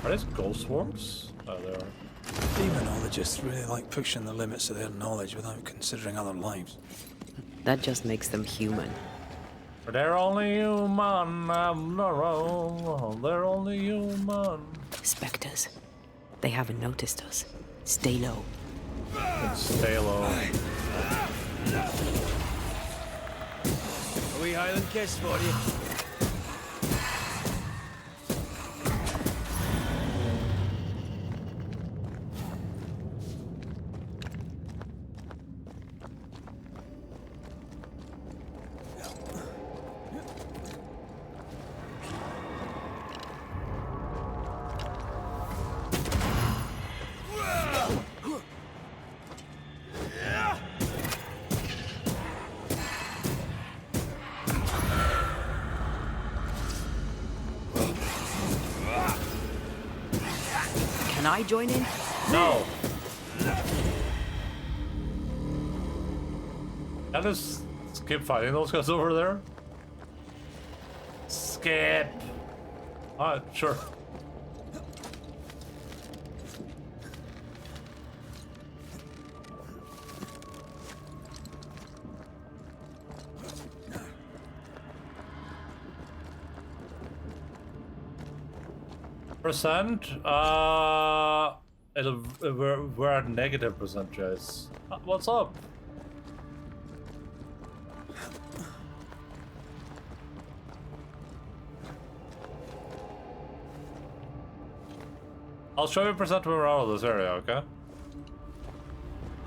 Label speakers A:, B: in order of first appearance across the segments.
A: Are these ghost swarms? Oh, they are.
B: Demonologists really like pushing the limits of their knowledge without considering other lives.
C: That just makes them human.
A: They're only human, they're only human.
C: Spectres. They haven't noticed us. Stay low.
A: Stay low.
D: A wee Highland kiss for you.
C: Can I join in?
A: No. I'll just skip fighting those guys over there. Skip. Alright, sure. Percent? We're at negative percentage. What's up? I'll show you percent when we're out of this area, okay?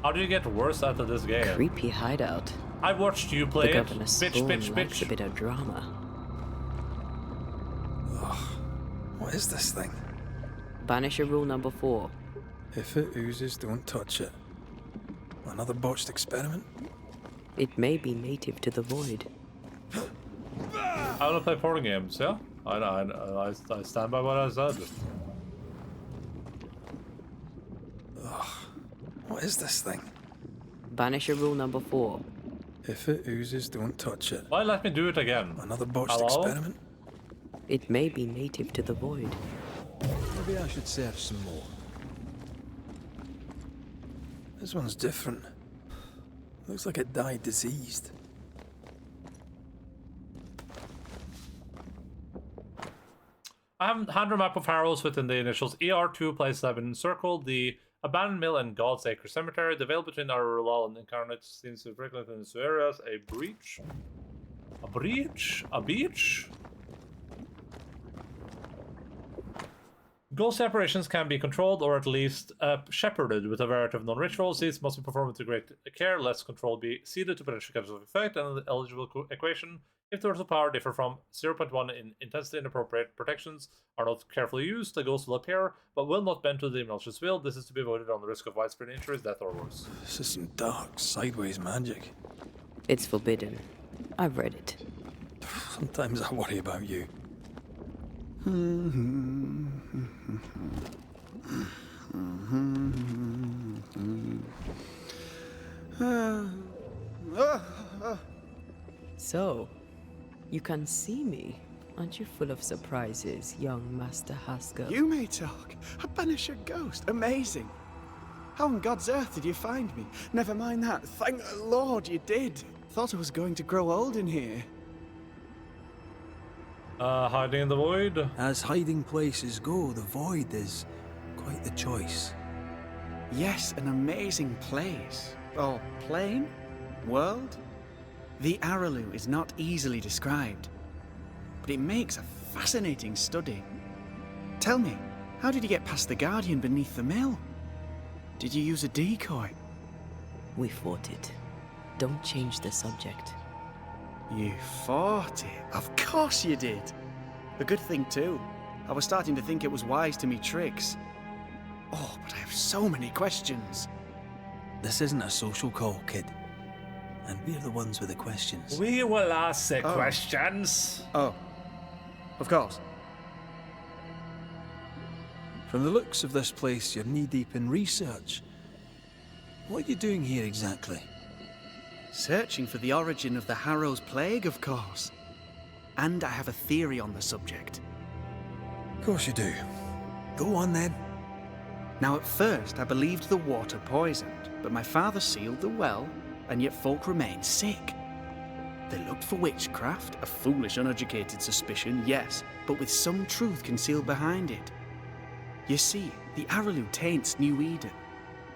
A: How do you get worse at this game?
C: Creepy hideout.
A: I watched you play
C: The
A: it.
C: Governor
A: Bitch.
C: likes a bit of drama.
B: What is this thing?
C: Banisher rule number 4.
B: If it oozes, don't touch it. Another botched experiment?
C: It may be native to the void.
A: I wanna play portal games, yeah? I stand by what I said.
B: What is this thing?
C: Banisher rule number 4.
B: If it oozes, don't touch it.
A: Why let me do it again?
B: Another botched
A: Hello?
B: experiment?
C: It may be native to the void.
D: Maybe I should search some more.
B: This one's different. Looks like it died diseased.
A: I have 100 map of Harrows within the initials. ER2 places have been encircled. The abandoned mill and God's Acre Cemetery. The veil between our Rulal and Incarnate seems to frequent in these areas. A breach? A breach? A beach? Ghost apparitions can be controlled or at least shepherded with a variety of non-rituals. These must be performed with great care, lest control be ceded to potential catastrophic effect, and the eligible equation. If the source of power differ from 0.1 in intensity, inappropriate protections are not carefully used, the ghost will appear, but will not bend to the malicious will. This is to be avoided on the risk of widespread injuries, death, or worse.
B: This is some dark, sideways magic.
C: It's forbidden. I've read it.
B: Sometimes I worry about you.
C: So, you can see me. Aren't you full of surprises, young Master Haskell?
E: You may talk. A Banisher ghost. Amazing. How on God's earth did you find me? Never mind that. Thank the Lord you did. Thought I was going to grow old in here.
A: Hiding in the void?
B: As hiding places go, the void is quite the choice.
E: Yes, an amazing place. Or plane? World? The Araloo is not easily described, but it makes a fascinating study. Tell me, how did you get past the Guardian beneath the mill? Did you use a decoy?
C: We fought it. Don't change the subject.
E: You fought it? Of course you did. A good thing too. I was starting to think it was wise to me tricks. Oh, but I have so many questions.
B: This isn't a social call, kid. And we're the ones with the questions.
A: We will ask the questions.
E: Oh, of course.
B: From the looks of this place, you're knee-deep in research. What are you doing here exactly?
E: Searching for the origin of the Harrow's plague, of course. And I have a theory on the subject.
B: Of course you do. Go on then.
E: Now, at first, I believed the water poisoned, but my father sealed the well, and yet folk remained sick. They looked for witchcraft, a foolish, uneducated suspicion, yes, but with some truth concealed behind it. You see, the Araloo taints New Eden.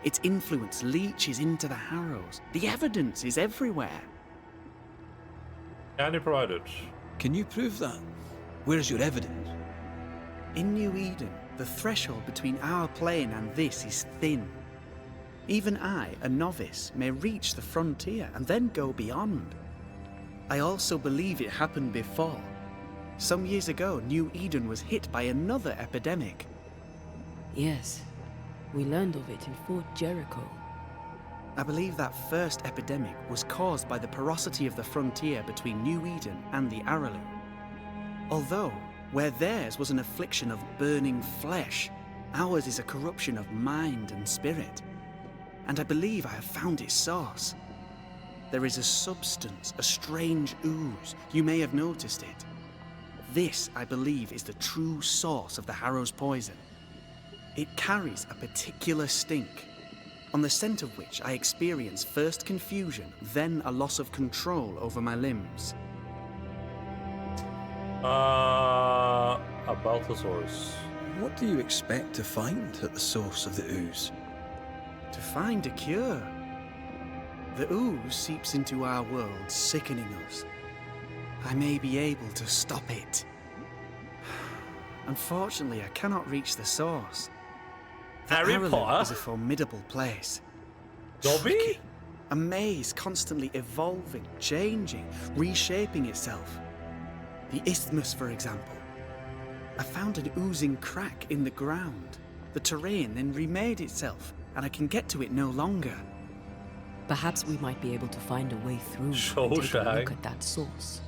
E: Its influence leaches into the Harrows. The evidence is everywhere.
A: Can you provide it?
B: Can you prove that? Where's your evidence?
E: In New Eden, the threshold between our plane and this is thin. Even I, a novice, may reach the frontier and then go beyond. I also believe it happened before. Some years ago, New Eden was hit by another epidemic.
C: Yes, we learned of it in Fort Jericho.
E: I believe that first epidemic was caused by the porosity of the frontier between New Eden and the Araloo. Although, where theirs was an affliction of burning flesh, ours is a corruption of mind and spirit. And I believe I have found its source. There is a substance, a strange ooze. You may have noticed it. This, I believe, is the true source of the Harrow's poison. It carries a particular stink, on the scent of which I experience first confusion, then a loss of control over my limbs.
A: About the source.
B: What do you expect to find at the source of the ooze?
E: To find a cure. The ooze seeps into our world, sickening us. I may be able to stop it. Unfortunately, I cannot reach the source. The
A: Harry
E: Araloo
A: Potter?
E: is a formidable place.
A: Dobby?
E: A maze constantly evolving, changing, reshaping itself. The isthmus, for example. I found an oozing crack in the ground. The terrain then remade itself, and I can get to it no longer.
C: Perhaps we might be able to find a way through and take a
A: Shawshank.
C: look at that source.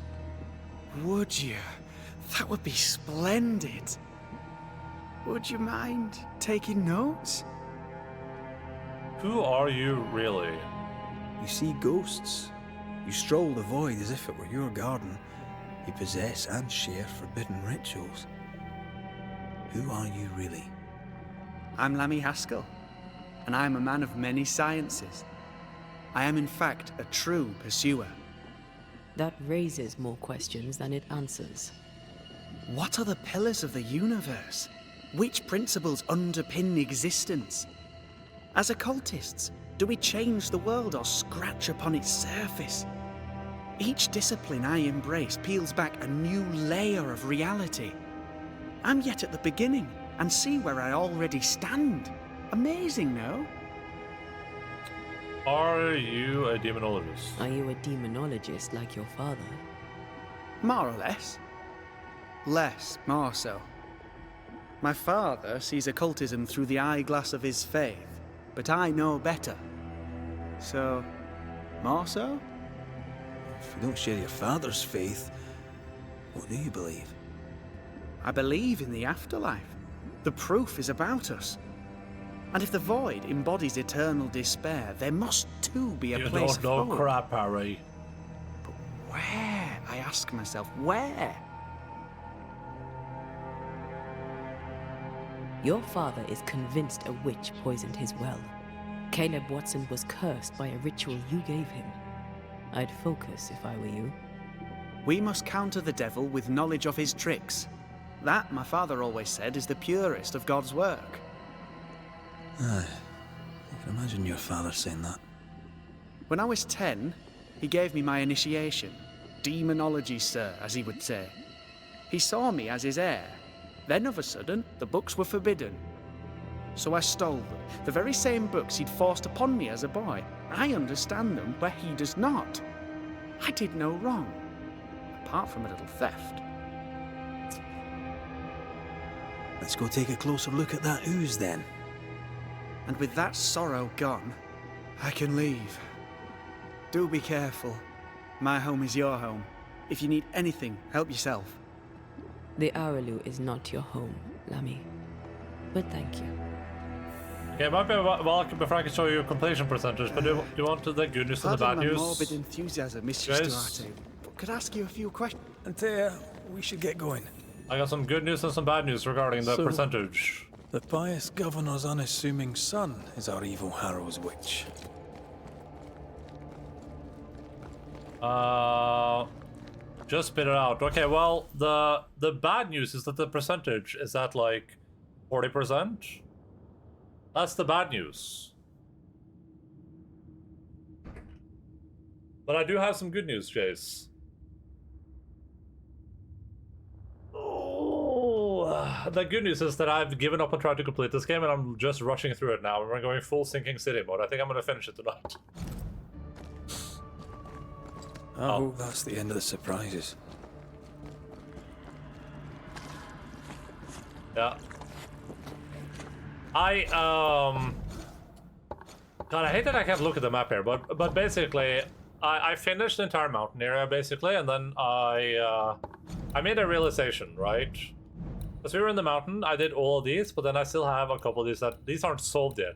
E: Would you? That would be splendid. Would you mind taking notes?
A: Who are you really?
B: You see ghosts. You stroll the void as if it were your garden. You possess and share forbidden rituals. Who are you really?
E: I'm Lammy Haskell, and I am a man of many sciences. I am in fact a true pursuer.
C: That raises more questions than it answers.
E: What are the pillars of the universe? Which principles underpin existence? As occultists, do we change the world or scratch upon its surface? Each discipline I embrace peels back a new layer of reality. I'm yet at the beginning, and see where I already stand. Amazing, no?
A: Are you a demonologist?
C: Are you a demonologist like your father?
E: More or less. Less, more so. My father sees occultism through the eyeglass of his faith, but I know better. So, more so?
B: If you don't share your father's faith, what do you believe?
E: I believe in the afterlife. The proof is about us. And if the void embodies eternal despair, there must too be a
A: You
E: place
A: don't know
E: of hope.
A: crap, Harry.
E: But where? I ask myself, where?
C: Your father is convinced a witch poisoned his well. Caleb Watson was cursed by a ritual you gave him. I'd focus if I were you.
E: We must counter the devil with knowledge of his tricks. That, my father always said, is the purest of God's work.
B: Aye. I can imagine your father saying that.
E: When I was 10, he gave me my initiation. Demonology, sir, as he would say. He saw me as his heir. Then, of a sudden, the books were forbidden. So I stole them. The very same books he'd forced upon me as a boy. I understand them where he does not. I did no wrong, apart from a little theft.
B: Let's go take a closer look at that ooze then.
E: And with that sorrow gone, I can leave. Do be careful. My home is your home. If you need anything, help yourself.
C: The Araloo is not your home, Lammy. But thank you.
A: Okay, it might be a while before I can show you a completion percentage, but do you want the good news and the bad
E: Pardon my
A: news?
E: morbid enthusiasm, Mistress
A: Guys?
E: Duarte. But could I ask you a few questions?
B: Antea, we should get going.
A: I got some good news and some bad news regarding the
B: So-
A: percentage.
B: The pious governor's unassuming son is our evil Harrow's witch.
A: Just spit it out. Okay, well, the bad news is that the percentage is at like 40%. That's the bad news. But I do have some good news, Jace. Oh, the good news is that I've given up on trying to complete this game and I'm just rushing through it now. We're going full Sinking City mode. I think I'm going to finish it tonight.
B: I hope that's the end of the surprises.
A: Yeah. God, I hate that I can't look at the map here, but basically, I finished the entire mountain area basically, and then I made a realization, right? As we were in the mountain, I did all of these, but then I still have a couple of these that these aren't solved yet.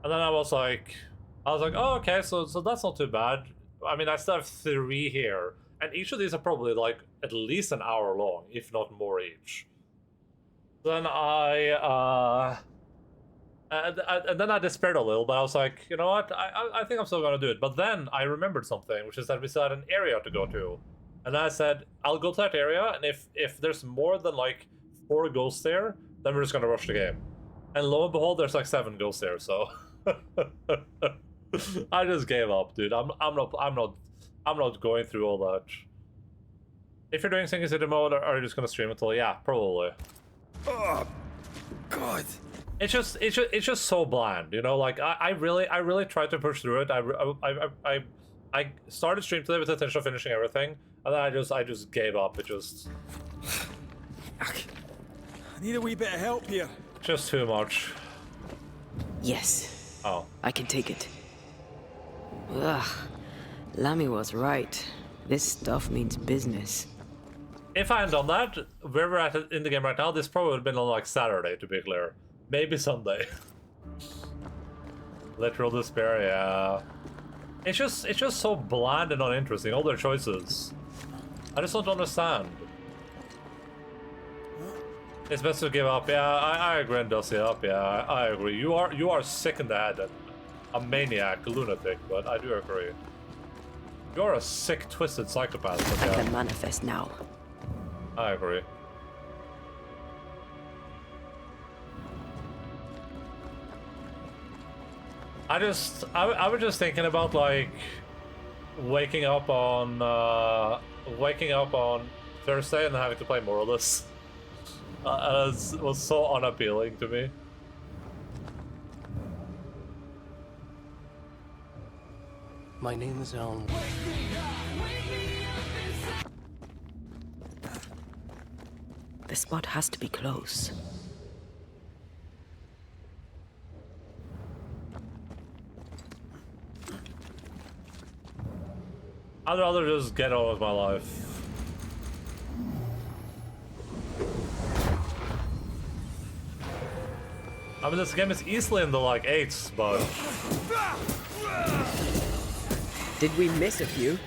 A: And then I was like, oh, okay, so that's not too bad. I mean, I still have 3 here, and each of these are probably like at least an hour long, if not more each. Then and then I despaired a little, but I was like, you know what, I think I'm still gonna do it. But then I remembered something, which is that we still had an area to go to. And I said, I'll go to that area, and if there's more than like 4 ghosts there, then we're just gonna rush the game. And lo and behold, there's like 7 ghosts there, so I just gave up, dude. I'm not going through all that. If you're doing Sinking City mode, are you just gonna stream until? Yeah, probably.
B: Oh, God.
A: It's just so bland, you know. Like I really tried to push through it. I started stream today with the intention of finishing everything, and then I just gave up. It just
B: I need a wee bit of help here.
A: just too much.
C: Yes,
A: Oh,
C: I can take it. Ugh, Lammy was right. This stuff means business.
A: if I hadn't done that, where we're at in the game right now, this probably would have been on like Saturday, to be clear. Maybe Sunday. Literal despair, yeah. It's just so bland and uninteresting, all their choices. I just don't understand. It's best to give up. Yeah, I agree and does it up. Yeah, I agree. You are sick in the head and a maniac, a lunatic, but I do agree. You're a sick, twisted psychopath, but
C: I
A: yeah,
C: can manifest now.
A: I agree. I was just thinking about like waking up on Thursday and having to play more of this. It was so unappealing to me.
F: My name is Elm.
C: The spot has to be close.
A: I'd rather just get on with my life. I mean, this game is easily in the like 8s, but
C: Did we miss a few?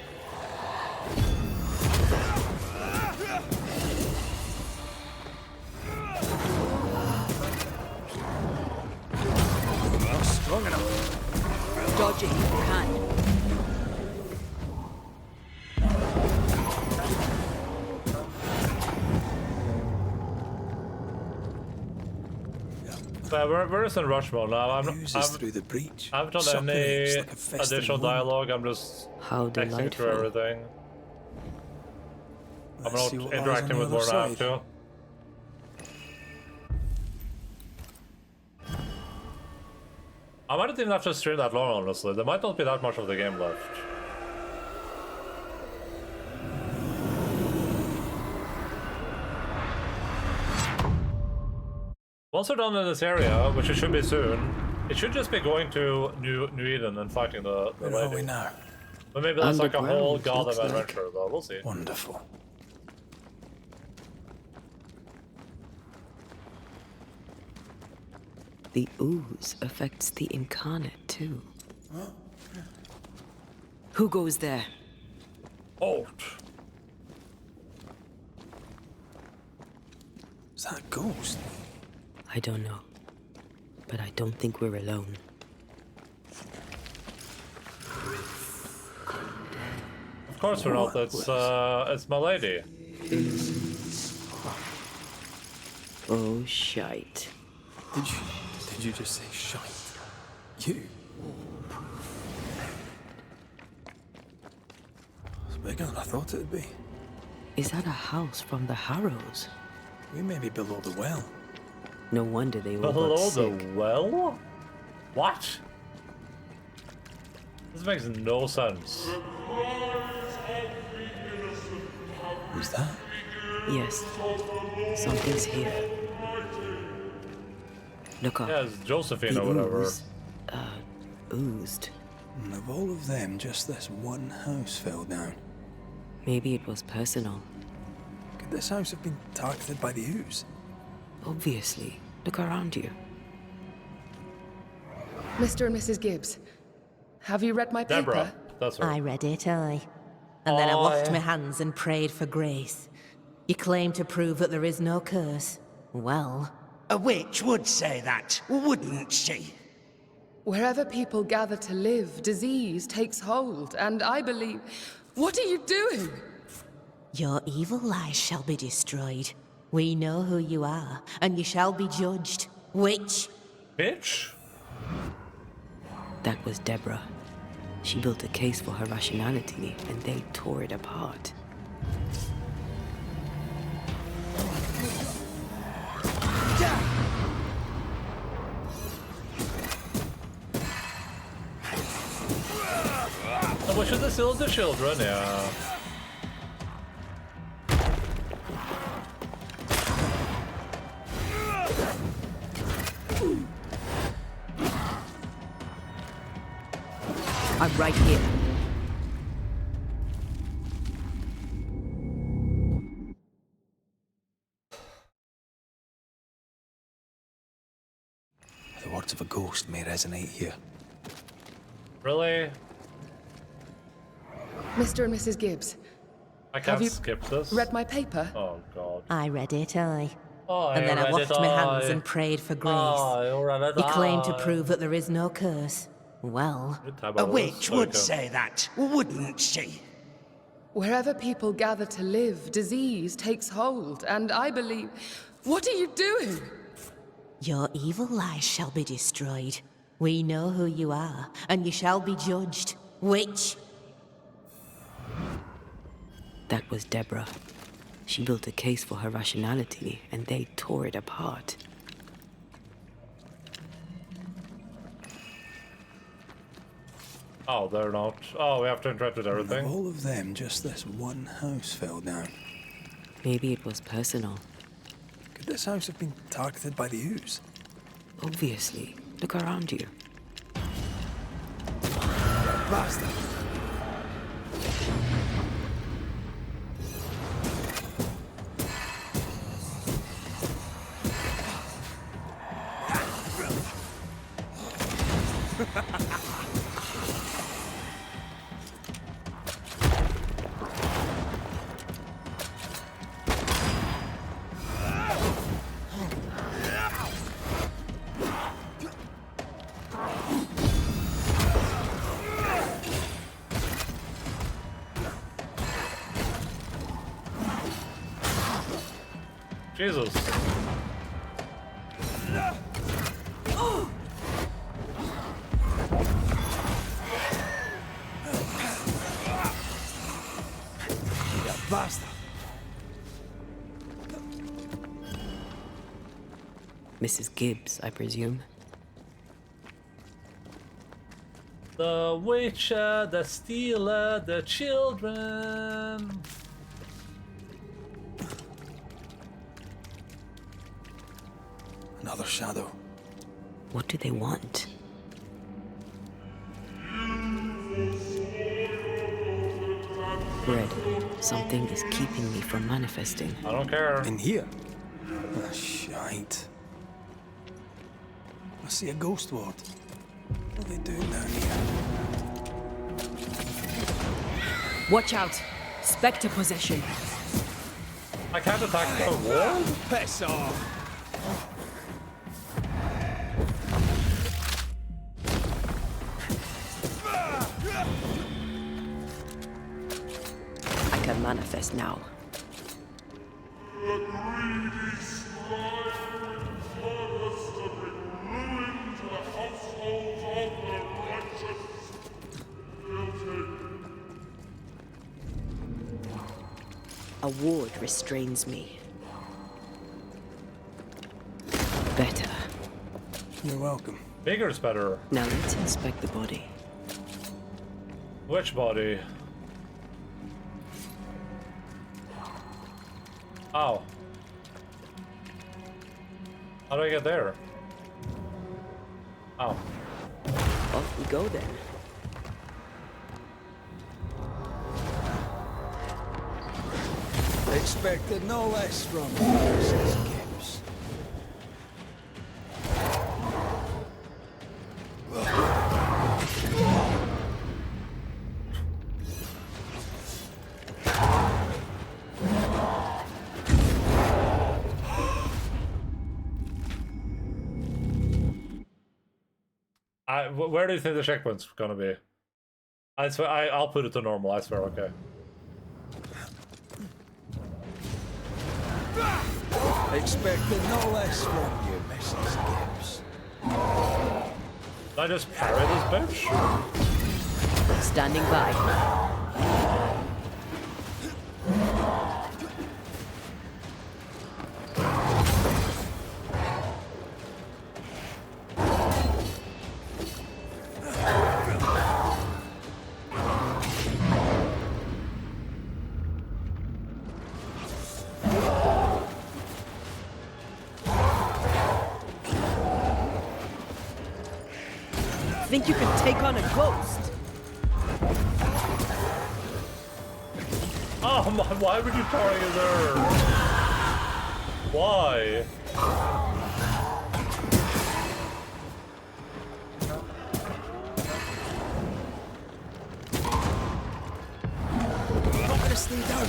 B: Not strong enough.
C: Dodge it if you can.
A: but we're just in rush mode now.
B: Oozes through the breach.
A: I haven't done
B: Supplements
A: any
B: like a festering
A: additional
B: wound.
A: dialogue. I'm just
C: How
A: texting through
C: delightful.
A: everything. I'm
B: Let's see
A: not
B: what lies
A: interacting
B: on the
A: with more
B: other
A: than I have
B: side.
A: to. I might not even have to stream that long, honestly. There might not be that much of the game left. Once we're done in this area, which it should be soon, it should just be going to New Eden and fighting the
B: Where are we
A: lady.
B: now?
A: But maybe that's like a whole
C: Underground,
A: goddamn
C: looks like.
A: adventure, though. We'll see.
B: Wonderful.
C: The ooze affects the incarnate too. Who goes there?
A: Oh,
B: Is that a ghost?
C: I don't know. But I don't think we're alone.
A: Of course we're not. It's my lady.
C: Oh, shite.
B: Did you just say shite? You? It's bigger than I thought it'd be.
C: Is that a house from the Harrows?
B: We may be below the well.
C: No wonder they all
A: Below
C: got
A: the
C: sick.
A: well? What? This makes no sense.
B: Who's that?
C: Yes. Something's here. Look up.
A: Yeah, it's Josephine
C: The
A: or whatever.
C: ooze, oozed.
B: And of all of them, just this one house fell down.
C: Maybe it was personal.
B: Could this house have been targeted by the ooze?
C: Obviously. Look around you.
G: Mr. and Mrs. Gibbs, have you read my paper?
A: Deborah, that's her.
H: I read it, aye. And then I
A: Oh,
H: washed
A: yeah.
H: my hands and prayed for grace. You claim to prove that there is no curse. Well,
I: A witch would say that, wouldn't she?
G: Wherever people gather to live, disease takes hold, and I believe... What are you doing?
H: your evil lies shall be destroyed. We know who you are, and you shall be judged. Witch!
A: Bitch?
C: That was Deborah. She built a case for her rationality, and they tore it apart.
A: Oh, we should have sealed the children, yeah.
C: I'm right here.
B: The words of a ghost may resonate here.
A: Really?
G: Mr. and Mrs. Gibbs,
A: I
G: Have
A: can't
G: you
A: skip this.
G: read my paper?
A: Oh god.
H: I read it, aye.
A: Oh,
H: And then I
A: read
H: washed
A: it,
H: my hands
A: aye.
H: and prayed for grace.
A: Oh, I read it,
H: You claim to
A: aye.
H: prove that there is no curse. Well,
A: Good tab
I: A
A: on
I: witch
A: this.
I: would
A: Okay.
I: say that, wouldn't she?
G: Wherever people gather to live, disease takes hold, and I believe... What are you doing?
H: your evil lies shall be destroyed. We know who you are, and you shall be judged. Witch!
C: That was Deborah. She built a case for her rationality, and they tore it apart.
A: Oh, they're not. Oh, we have to interact with
B: Of
A: everything.
B: all of them, just this one house fell down.
C: Maybe it was personal.
B: Could this house have been targeted by the ooze?
C: Obviously. Look around you.
B: Bastard!
A: Jesus.
B: You bastard!
C: Mrs. Gibbs, I presume.
A: The witcher, the stealer, the children.
B: Another shadow.
C: What do they want? Red, something is keeping me from manifesting.
A: I don't care.
B: In here? Ah, shite. I see a ghost ward. What are they doing down here?
C: Watch out! Spectre possession.
A: I can't attack the wall?
E: Piss off!
C: manifest now. A ward restrains me. Better.
B: You're welcome.
A: Bigger's better.
C: Now let's inspect the body.
A: Which body? Ow. How do I get there? Ow.
C: Off we go then.
B: Expected no less from you, says Gibbs.
A: Where do you think the checkpoint's gonna be? I swear, I'll put it to normal. I swear. Okay.
B: Expected no less from you, Mrs. Gibbs.
A: Did I just parry this bitch?
C: Standing by. Think you can take on a ghost?
A: Oh my, why would you carry her there? Why?
B: I'm not gonna stay down.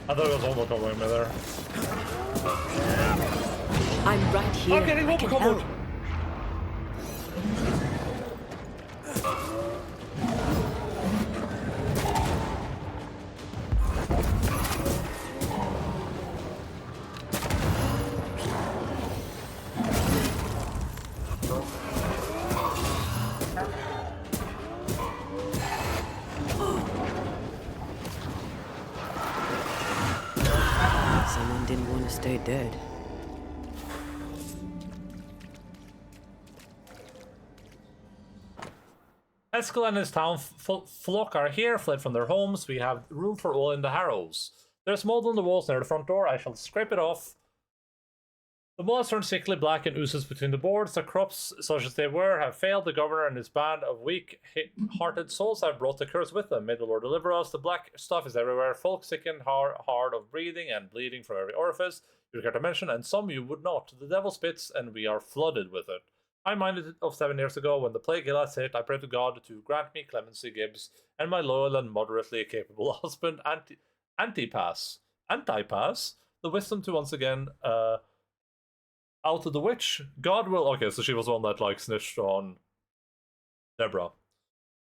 A: I thought it was almost going me there.
C: I'm right here.
A: I'm getting
C: I can
A: overcomboed.
C: help. Someone didn't want to stay dead.
A: Eskel and his town flock are here, fled from their homes. We have room for all in the harrows. There's mold on the walls near the front door. I shall scrape it off. The mold turns sickly black and oozes between the boards. The crops, such as they were, have failed. The governor and his band of weak-hearted souls have brought the curse with them. May the Lord deliver us. The black stuff is everywhere. Folk sickened, hard of breathing and bleeding from every orifice you would care to mention, and some you would not. The devil spits, and we are flooded with it. I minded it of 7 years ago when the plague last hit. I prayed to God to grant me clemency, Gibbs, and my loyal and moderately capable husband, Antipas, the wisdom to once again out of the witch. God will. Okay, so she was one that like snitched on Deborah.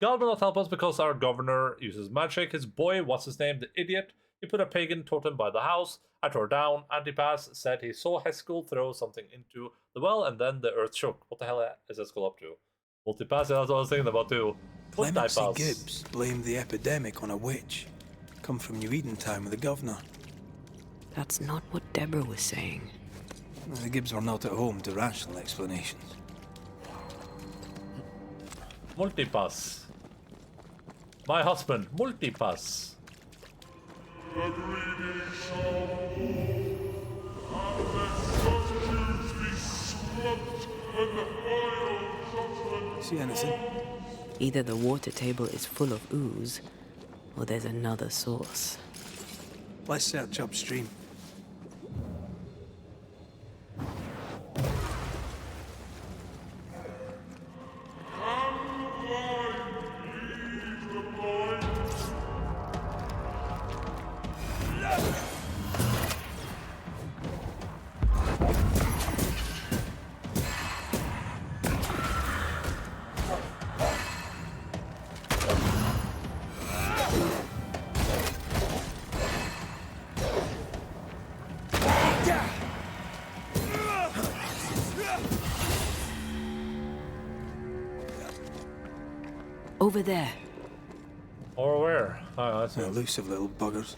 A: God will not help us because our governor uses magic. His boy, what's his name, the idiot, he put a pagan totem by the house. I tore down. Antipas said he saw Heskel throw something into the well, and then the earth shook. What the hell is Heskel up to? Multipass, that's what I was thinking about too.
B: Clemency Gibbs blamed the epidemic on a witch. Come from New Eden Town with the governor.
C: That's not what Deborah was saying.
B: The Gibbs were not at home to rational explanations.
A: Multipass. My husband, Multipass.
B: See anything?
C: Either the water table is full of ooze, or there's another source.
B: Let's search upstream.
C: Over there.
A: Or where? Oh, I see.
B: Elusive little buggers.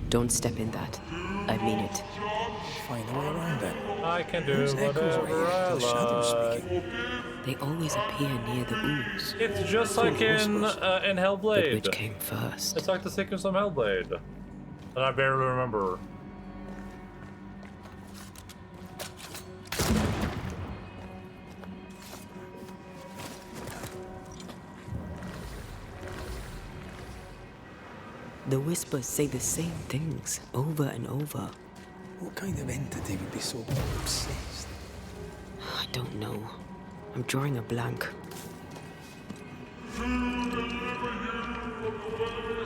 C: Don't step in that. I mean it.
B: Find a way around it.
A: I can do
B: Those echoes
A: whatever
B: were
A: I
B: the shadows
A: like.
B: speaking.
C: They always appear near the ooze.
A: It's just
B: So
A: like
B: the
A: in
B: whispers.
C: But
A: Hellblade.
C: which came first?
A: It's like the sequence from Hellblade. That I barely remember.
C: The whispers say the same things over and over.
B: What kind of entity would be so obsessed?
C: I don't know. I'm drawing a blank.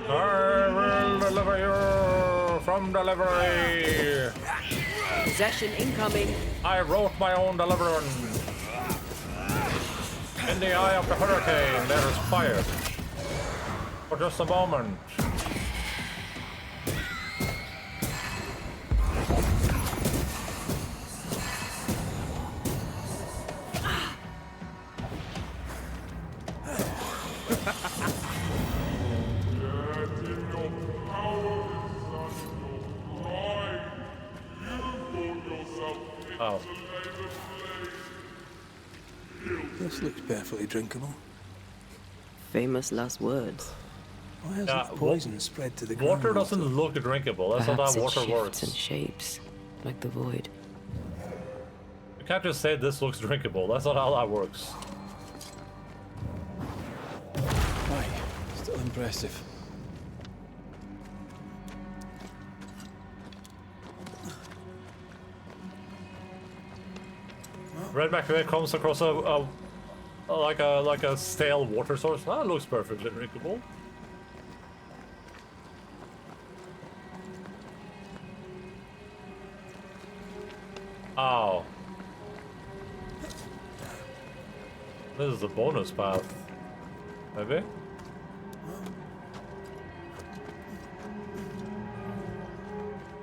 A: I will deliver you from delivery.
C: Possession incoming.
A: I wrote my own deliverance. In the eye of the hurricane, there is quiet. For just a moment. Oh.
B: This looks perfectly drinkable.
C: Famous last words.
B: Why hasn't
A: Yeah,
B: the poison spread to the
A: Water
B: groundwater?
A: doesn't look drinkable. That's not
C: Perhaps
A: how
C: it
A: water
C: shifts
A: works.
C: and shapes, like the void.
A: You can't just say this looks drinkable. That's not how that works.
B: Aye, still impressive.
A: Red McAvoy comes across like a stale water source. That looks perfectly drinkable. Oh. This is a bonus path. Maybe?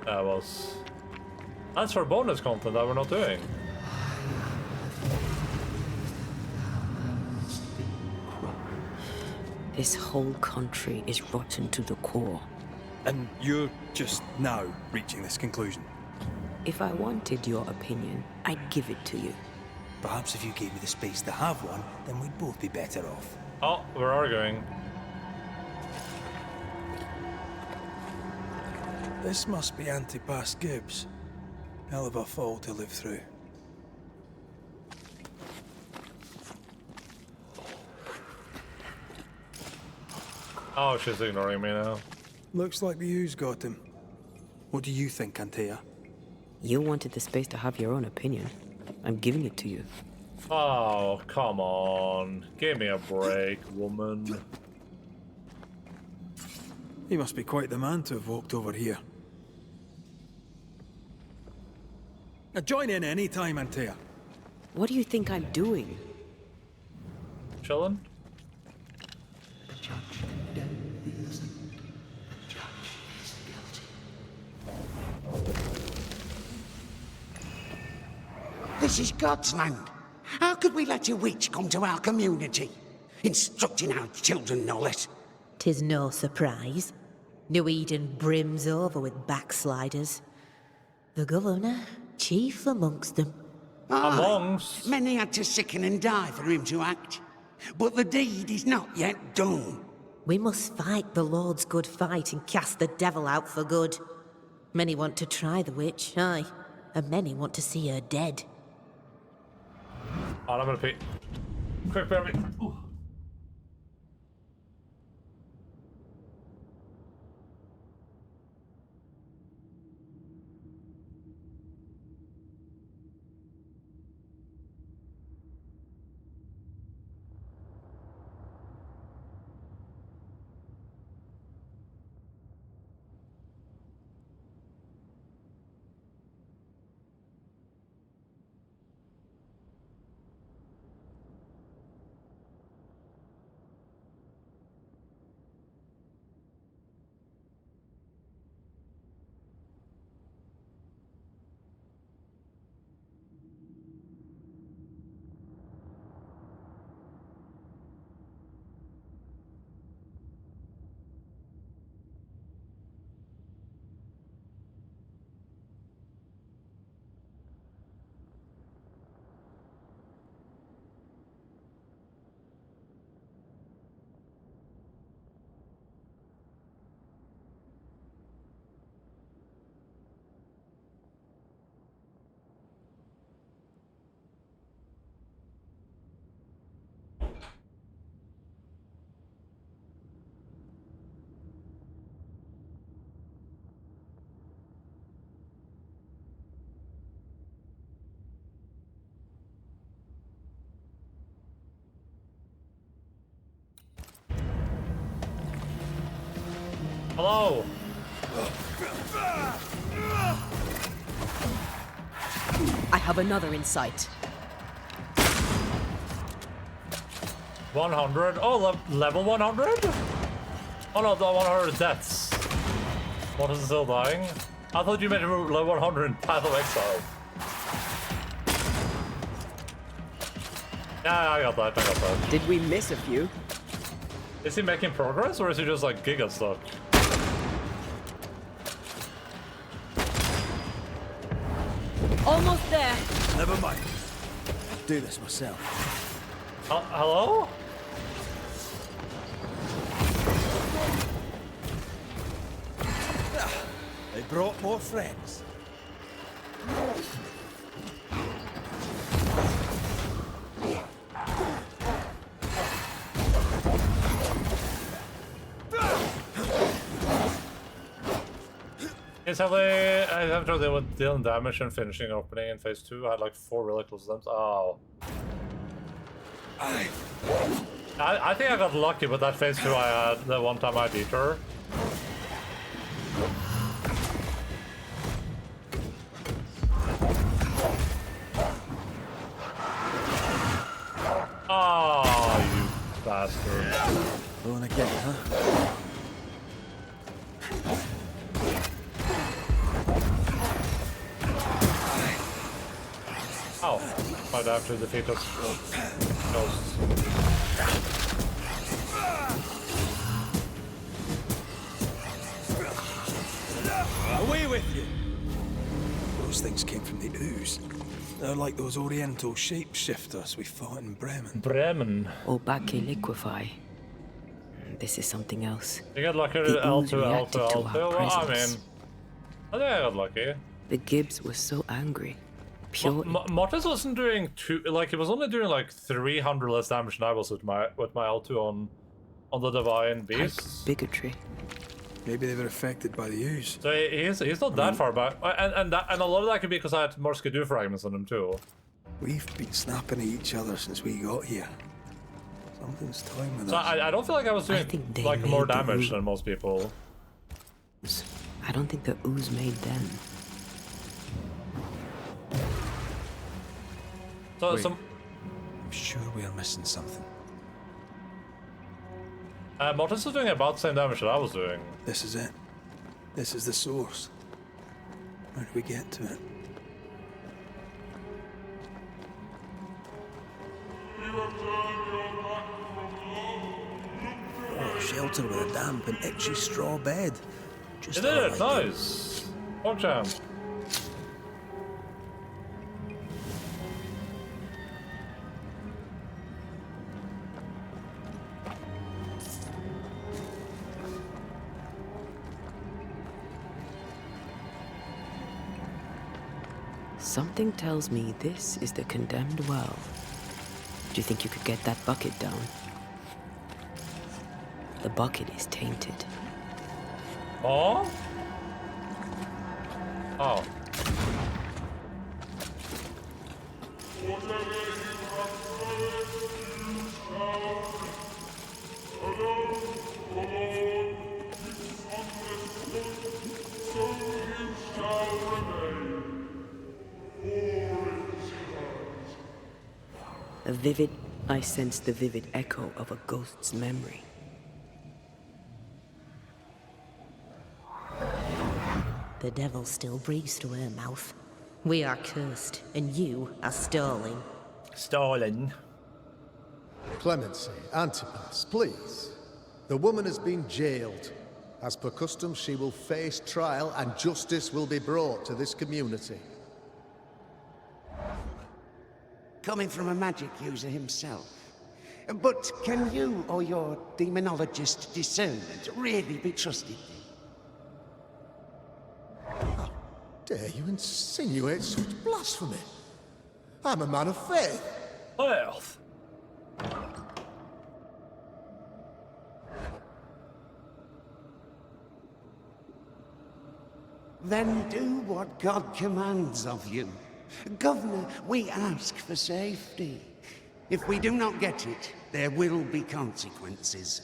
A: That was... That's for bonus content that we're not doing.
C: This whole country is rotten to the core.
B: And you're just now reaching this conclusion?
C: If I wanted your opinion, I'd give it to you.
B: Perhaps if you gave me the space to have one, then we'd both be better off.
A: Oh, we're arguing.
B: This must be Antipas Gibbs. Hell of a fall to live through.
A: Oh, she's ignoring me now.
B: Looks like the ooze got him. What do you think, Antea?
C: You wanted the space to have your own opinion. I'm giving it to you.
A: Oh, come on. Give me a break, woman.
B: He must be quite the man to have walked over here. Now join in any time, Antea.
C: What do you think I'm doing?
A: Chillin'?
I: This is God's land. How could we let a witch come to our community? Instructing our children, no less.
H: 'Tis no surprise. New Eden brims over with backsliders. The governor, chief amongst them.
A: Amongst?
I: Many had to sicken and die for him to act. But the deed is not yet done.
H: We must fight the Lord's good fight and cast the devil out for good. Many want to try the witch, aye, and many want to see her dead.
A: Oh, I'm gonna pee. Quick, bear me. Ooh. Hello.
C: I have another in sight.
A: 100. Oh, level 100? Oh no, the 100 deaths. What is still dying? I thought you meant level 100 in Path of Exile. Yeah, I got that.
C: Did we miss a few?
A: Is he making progress or is he just like giga stuck?
C: Almost there.
B: Never mind. I'll do this myself.
A: Hello?
B: They brought more friends.
A: I have to deal with dealing damage and finishing opening in phase 2. I had like 4 really close attempts. Oh. I think I got lucky with that phase 2 I had the one time I beat her. Oh, you bastard.
B: Going again, huh?
A: Oh, might have to defeat those ghosts.
B: Away with you! Those things came from the ooze. They're like those oriental shapeshifters we fought in Bremen.
A: Bremen.
C: Obake liquefy. This is something else.
A: You got lucky
C: The
A: with
C: ooze
A: L2,
C: reacted
A: L2,
C: to
A: L2.
C: our
A: Well, I mean,
C: presence.
A: I think I got lucky.
C: The Gibbs were so angry. Pure.
A: Mortis wasn't doing too, like, he was only doing like 300 less damage than I was with my L2 on the Divine Beasts.
C: Bigotry.
B: Maybe they were affected by the ooze.
A: So he's not that far back, and a lot of that could be because I had more Skidoo fragments on him too.
B: We've been snapping at each other since we got here. Something's toying with
A: So
B: us.
A: I don't feel like I was doing
C: think they
A: like more
C: made the
A: damage
C: room.
A: than most people.
C: I don't think the ooze made them.
A: So
B: Wait.
A: some
B: I'm sure we're missing something.
A: Mortis was doing about the same damage that I was doing.
B: This is it. This is the source. How do we get to it? Oh, shelter with a damp and itchy straw bed. Just
A: You did
B: how I
A: it,
B: like
A: nice. Well jam.
C: Something tells me this is the condemned well. Do you think you could get that bucket down? The bucket is tainted.
A: Oh? Oh.
C: I sense the vivid echo of a ghost's memory.
H: The devil still breathes through her mouth. We are cursed, and you are stolen.
A: Stolen.
J: Clemency, Antipas, please. The woman has been jailed. As per custom, she will face trial and justice will be brought to this community.
I: Coming from a magic user himself. But can you or your demonologist discernment really be trusted?
J: How dare you insinuate such blasphemy? I'm a man of faith.
A: Earth.
I: Then do what God commands of you. Governor, we ask for safety. If we do not get it, there will be consequences.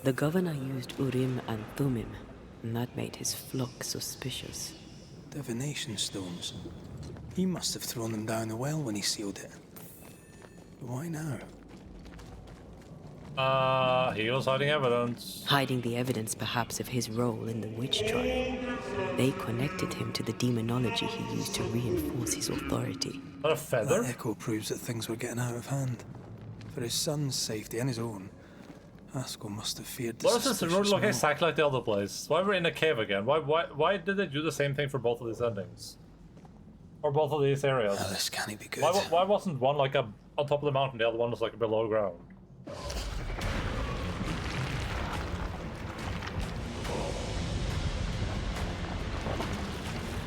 C: The governor used Urim and Thummim, and that made his flock suspicious.
B: Divination stones. He must have thrown them down the well when he sealed it. But why now?
A: He was hiding evidence.
C: Hiding the evidence, perhaps, of his role in the witch trial. They connected him to the demonology he used to reinforce his authority.
A: What a feather?
B: That echo proves that things were getting out of hand. For his son's safety and his own, Haskell must have feared the
A: What is this? The road
B: suspicious
A: look
B: man.
A: exactly like the other place. Why we're in a cave again? Why did they do the same thing for both of these endings? Or both of these areas?
B: Oh, this can't be good.
A: Why wasn't one like on top of the mountain, the other one was like below ground?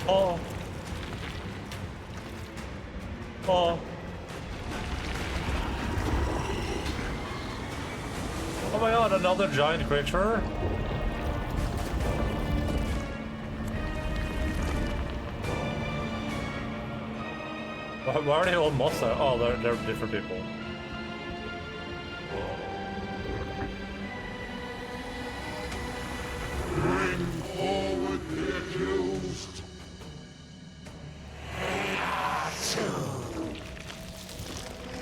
A: Oh. Oh. Oh my god, another giant creature? Why are they all monster? Oh, they're different people.
K: Bring forward the accused.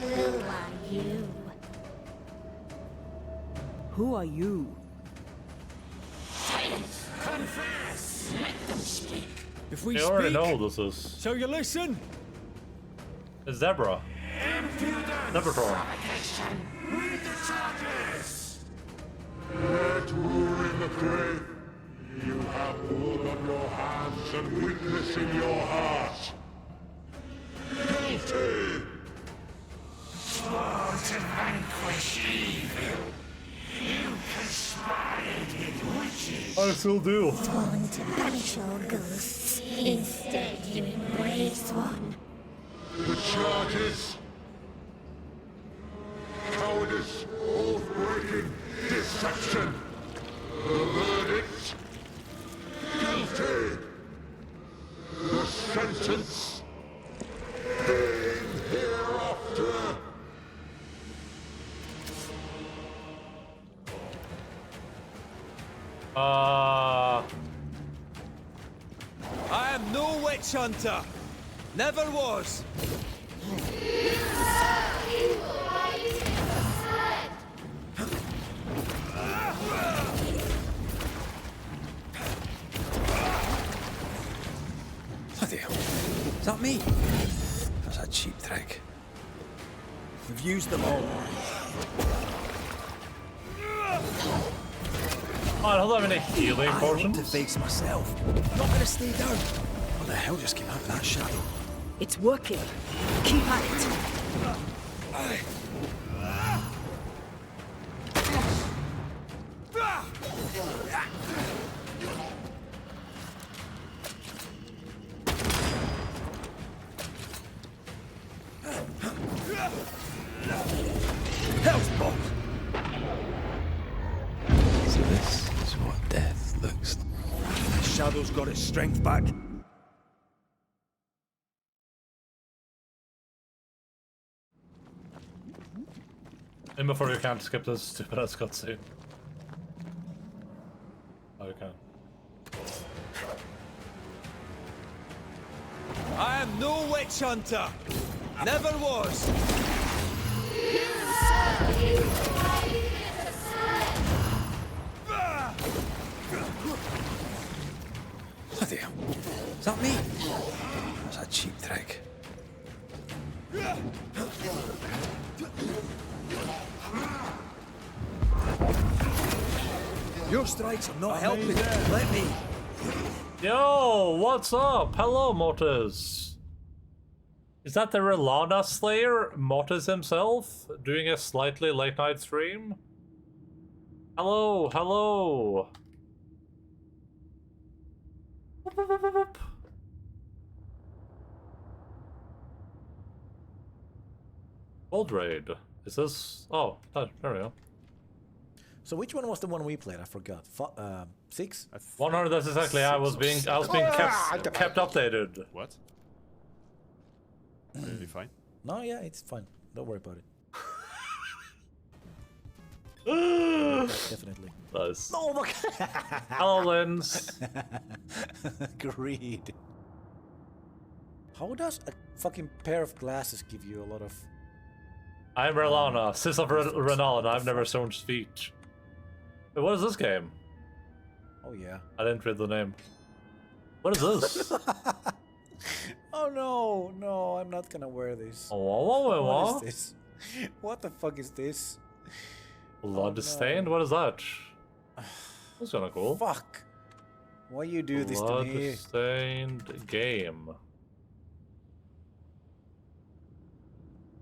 H: Who are you?
C: Who are you?
K: Confess! Let them speak.
D: If we
A: They
D: speak,
A: already know who this is.
D: so you listen.
A: It's Zebra. Zebratron.
K: Read the charges! Let Urim the grave. You have blood on your hands and weakness in your heart. Guilty! Swore to vanquish evil. You conspired with witches.
A: I still do.
L: Sworn to banish all ghosts. Instead, you embrace one.
K: The charges. Cowardice, oath-breaking, deception. The verdict. Guilty. The sentence. Pain hereafter.
D: I am no witch hunter. Never was.
B: Bloody hell. Is that me? That's a cheap trick.
D: We've used them all.
A: I don't have any healing
D: I want
A: potions.
D: to face myself. I'm not gonna stay down.
B: What the hell just came out of that shadow?
C: It's working. Keep at it.
D: Hell's balls.
B: So this is what death looks like.
D: The shadow's got its strength back.
A: And before you can't skip this stupid ass cutscene. Oh, you can.
D: I am no witch hunter. Never was.
B: Bloody hell. Is that me? That's a cheap trick.
D: Your strikes are not helping. Let me.
A: Yo, what's up? Hello, Mortis. Is that the Relana Slayer, Mortis himself, doing a slightly late night stream? Hello, hello. Gold Raid. Is this? Oh, there we go.
M: So which one was the one we played? I forgot. 6?
A: 100. That's exactly. I was being kept updated.
N: What? Are you fine?
M: No, yeah, it's fine. Don't worry about it. definitely.
A: Nice.
M: Oh my god!
A: Hello, Lens.
M: Greed. How does a fucking pair of glasses give you a lot of...
A: I'm Relana, sis of Renala, and I've never shown speech. Wait, what is this game?
M: Oh yeah.
A: I didn't read the name. What is this?
M: Oh no, no, I'm not gonna wear this.
A: Oh,
M: what is this? What the fuck is this?
A: Bloodstained? What is that? That's kinda cool.
M: Fuck. Why you do this to me?
A: Bloodstained game.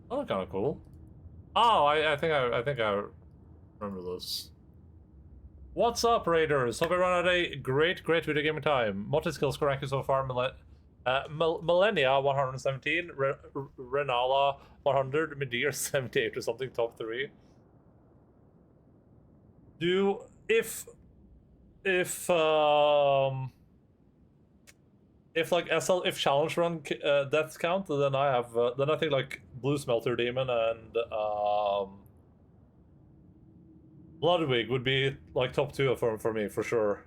A: Oh, kinda cool. Oh, I think I remember this. What's up, Raiders? Hope everyone had a great video gaming time. Multi-skill score ranking so far, Millennia 117, Renala 100, Medea 78 or something, top 3. If challenge run deaths count, then I have then I think like Blue Smelter Demon and Bloodwig would be like top 2 for me for sure.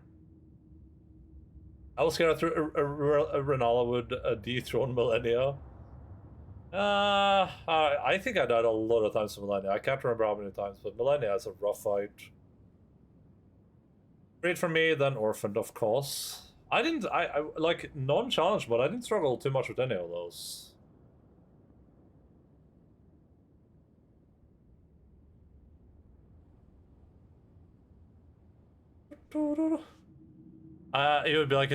A: I was scared Renala would dethrone Millennia. I think I died a lot of times to Millennia. I can't remember how many times, but Millennia is a rough fight. Great for me, then Orphaned, of course. I like non-challenge, but I didn't struggle too much with any of those. It would be like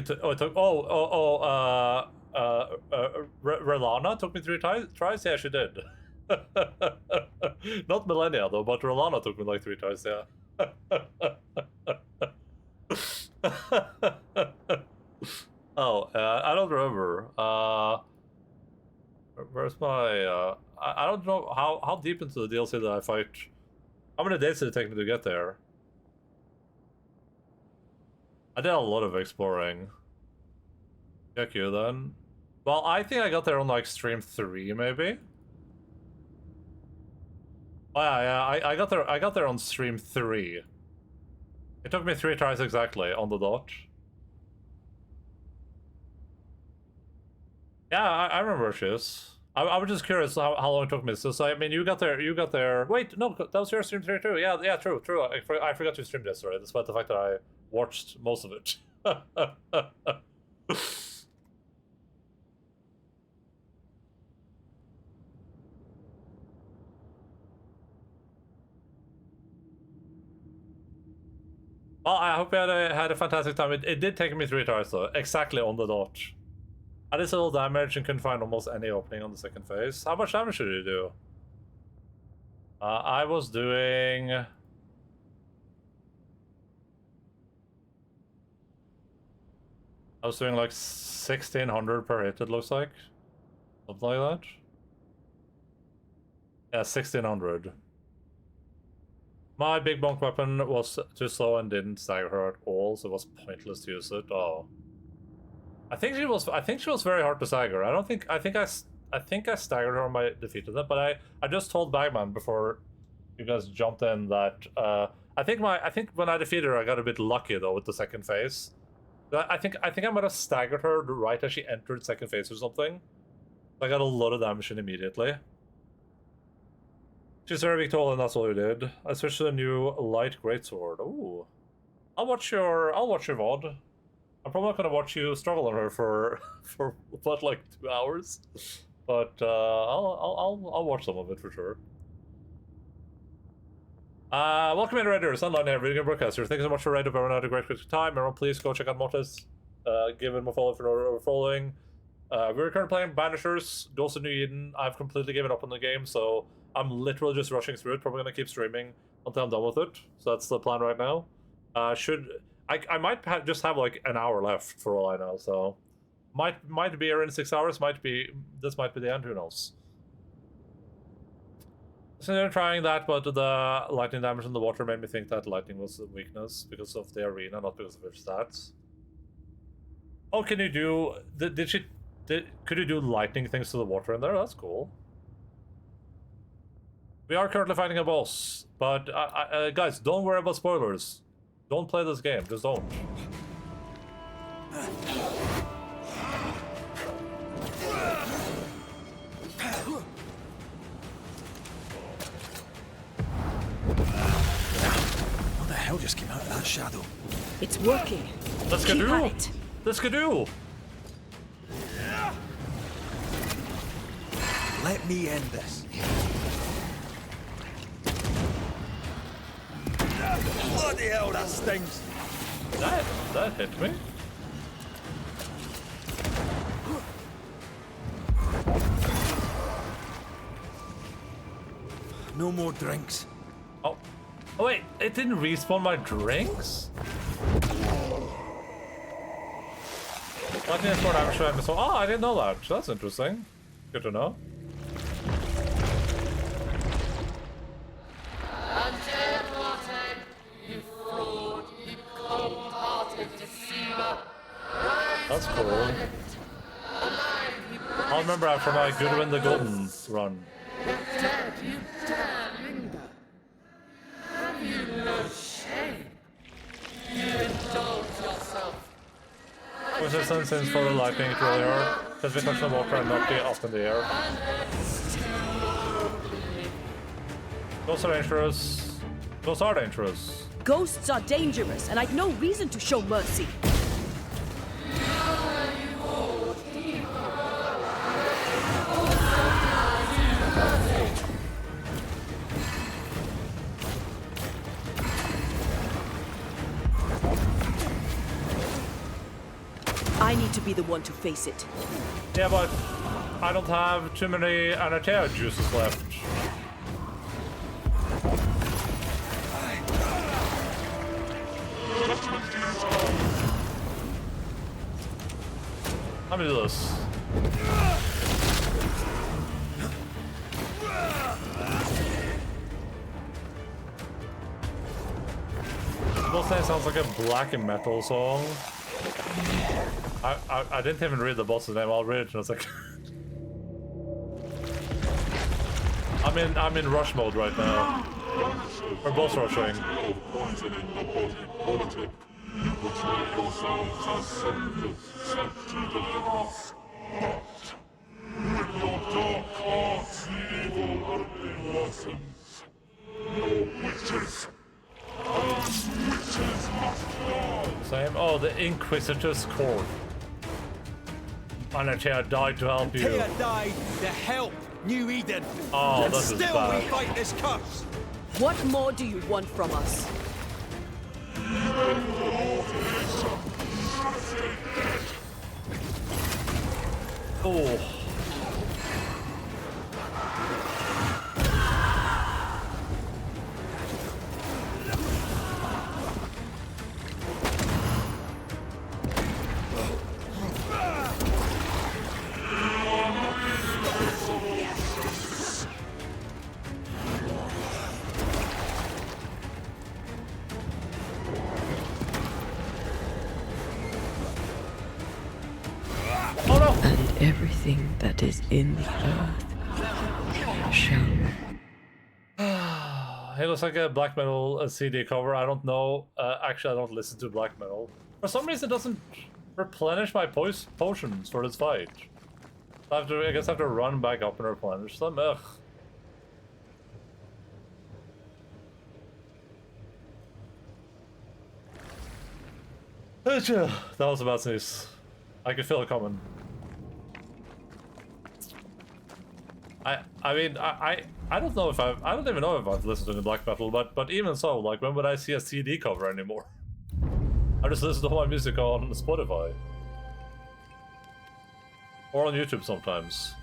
A: Relana took me 3 tries. Yeah, she did. Not Millennia though, but Relana took me like 3 tries. Yeah. Oh, I don't remember. Where's my? I don't know how deep into the DLC did I fight. How many days did it take me to get there? I did a lot of exploring. Check you then. Well, I think I got there on like stream 3, maybe. Oh yeah, I got there on stream 3. It took me 3 tries exactly on the dot. Yeah, I remember where she is. I was just curious how long it took me. So I mean, you got there. Wait, no, that was your stream 3 too. Yeah, true. I forgot you streamed yesterday, despite the fact that I watched most of it. Well, I hope you had a fantastic time. It did take me 3 tries though, exactly on the dot. I did a little damage and couldn't find almost any opening on the second phase. How much damage did you do? I was doing... I was doing like 1600 per hit, it looks like. Something like that. Yeah, 1600. My big bonk weapon was too slow and didn't stagger her at all, so it was pointless to use it. Oh. I think she was very hard to stagger. I think I staggered her when I defeated them, but I just told Bagman before you guys jumped in that I think when I defeated her I got a bit lucky though with the second phase. I think I might have staggered her right as she entered second phase or something. I got a lot of damage in immediately. She's very tall and that's all you did. I switched to the new light greatsword. Ooh. I'll watch your VOD. I'm probably not gonna watch you struggle on her for about like 2 hours, but I'll watch some of it for sure. Welcome in, Raiders. Online here, video game broadcaster. Thank you so much for raiding. Everyone had a great time. Everyone, please go check out Mortis. Give him a follow for following. We're currently playing Banishers, Ghost of New Eden. I've completely given up on the game, so I'm literally just rushing through it. Probably gonna keep streaming until I'm done with it. So that's the plan right now. I might just have like an hour left for all I know, so might be around 6 hours. This might be the end. Who knows? So they're trying that, but the lightning damage in the water made me think that lightning was a weakness because of the arena, not because of her stats. Oh, can you do? Could you do lightning things to the water in there? That's cool. We are currently fighting a boss, but guys, don't worry about spoilers. Don't play this game, just don't.
B: What the hell just came out of that shadow?
C: It's working.
A: Let's
C: Keep
A: do
C: at it.
A: Let's do.
B: Let me end this. Bloody hell, that stings!
A: That hit me.
B: No more drinks.
A: Oh wait, it didn't respawn my drinks? Lightning has more damage to him, so I didn't know that. That's interesting. Good to know. That's cool. I'll remember after my Goodwin the Golden run.
G: Dead, you dare linger. Have you no shame? You indulge yourself.
A: Resistance for the lightning to really hard. Because we touch the water and not be up in the air. Those are dangerous. Those are dangerous.
C: Ghosts are dangerous, and I'd no reason to show mercy. I need to be the one to face it.
A: Yeah, but I don't have too many Anatea juices left. Let me do this. This thing sounds like a black metal song. I didn't even read the boss's name. I'll read it in a second. I'm in rush mode right now. We're both rushing. Same. Oh, the Inquisitor's Court. Anatea died to help you.
D: Tia died to help New Eden.
A: Oh,
D: and
A: this is
D: still
A: bad.
D: we fight this curse.
C: What more do you want from us?
A: Oh.
C: And everything that is in the earth shall.
A: It looks like a black metal CD cover. I don't know. Actually, I don't listen to black metal. For some reason, it doesn't replenish my potions for this fight. I guess I have to run back up and replenish them. Ugh. That was a bad sneeze. I could feel it coming. I mean, I don't know if I don't even know if I've listened to black metal, but even so, like, when would I see a CD cover anymore? I just listen to all my music on Spotify. Or on YouTube sometimes.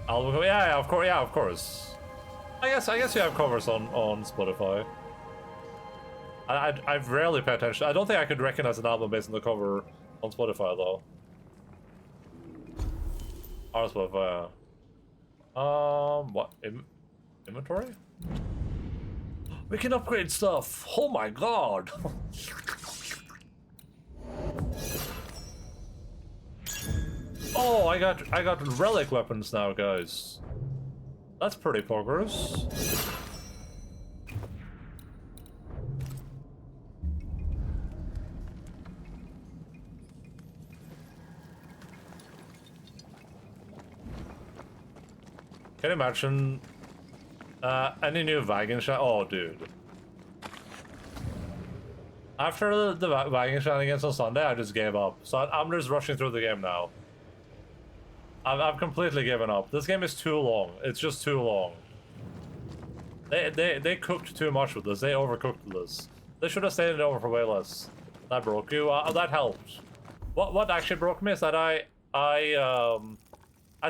A: Album, yeah, of course. I guess you have covers on Spotify. I've rarely paid attention. I don't think I could recognize an album based on the cover on Spotify though. On Spotify. What? Inventory? We can upgrade stuff. Oh my god. Oh, I got relic weapons now, guys. That's pretty progress. Can you imagine any new wagon shot? Oh, dude. After the wagon shenanigans on Sunday, I just gave up. So I'm just rushing through the game now. I've completely given up. This game is too long. It's just too long. They cooked too much with this. They overcooked this. They should have stayed it over for way less. That broke you. That helped. What actually broke me is that I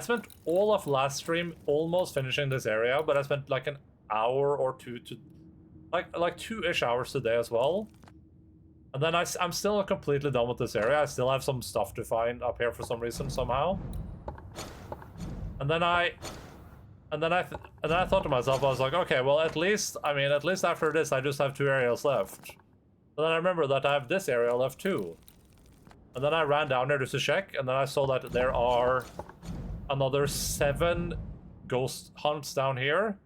A: spent all of last stream almost finishing this area, but I spent like an hour or two to like 2-ish hours today as well. And then I'm still not completely done with this area. I still have some stuff to find up here for some reason somehow. And then I thought to myself, I was like, okay, well at least after this I just have 2 areas left. And then I remember that I have this area left too. And then I ran down there just to check, and then I saw that there are another 7 ghost hunts down here,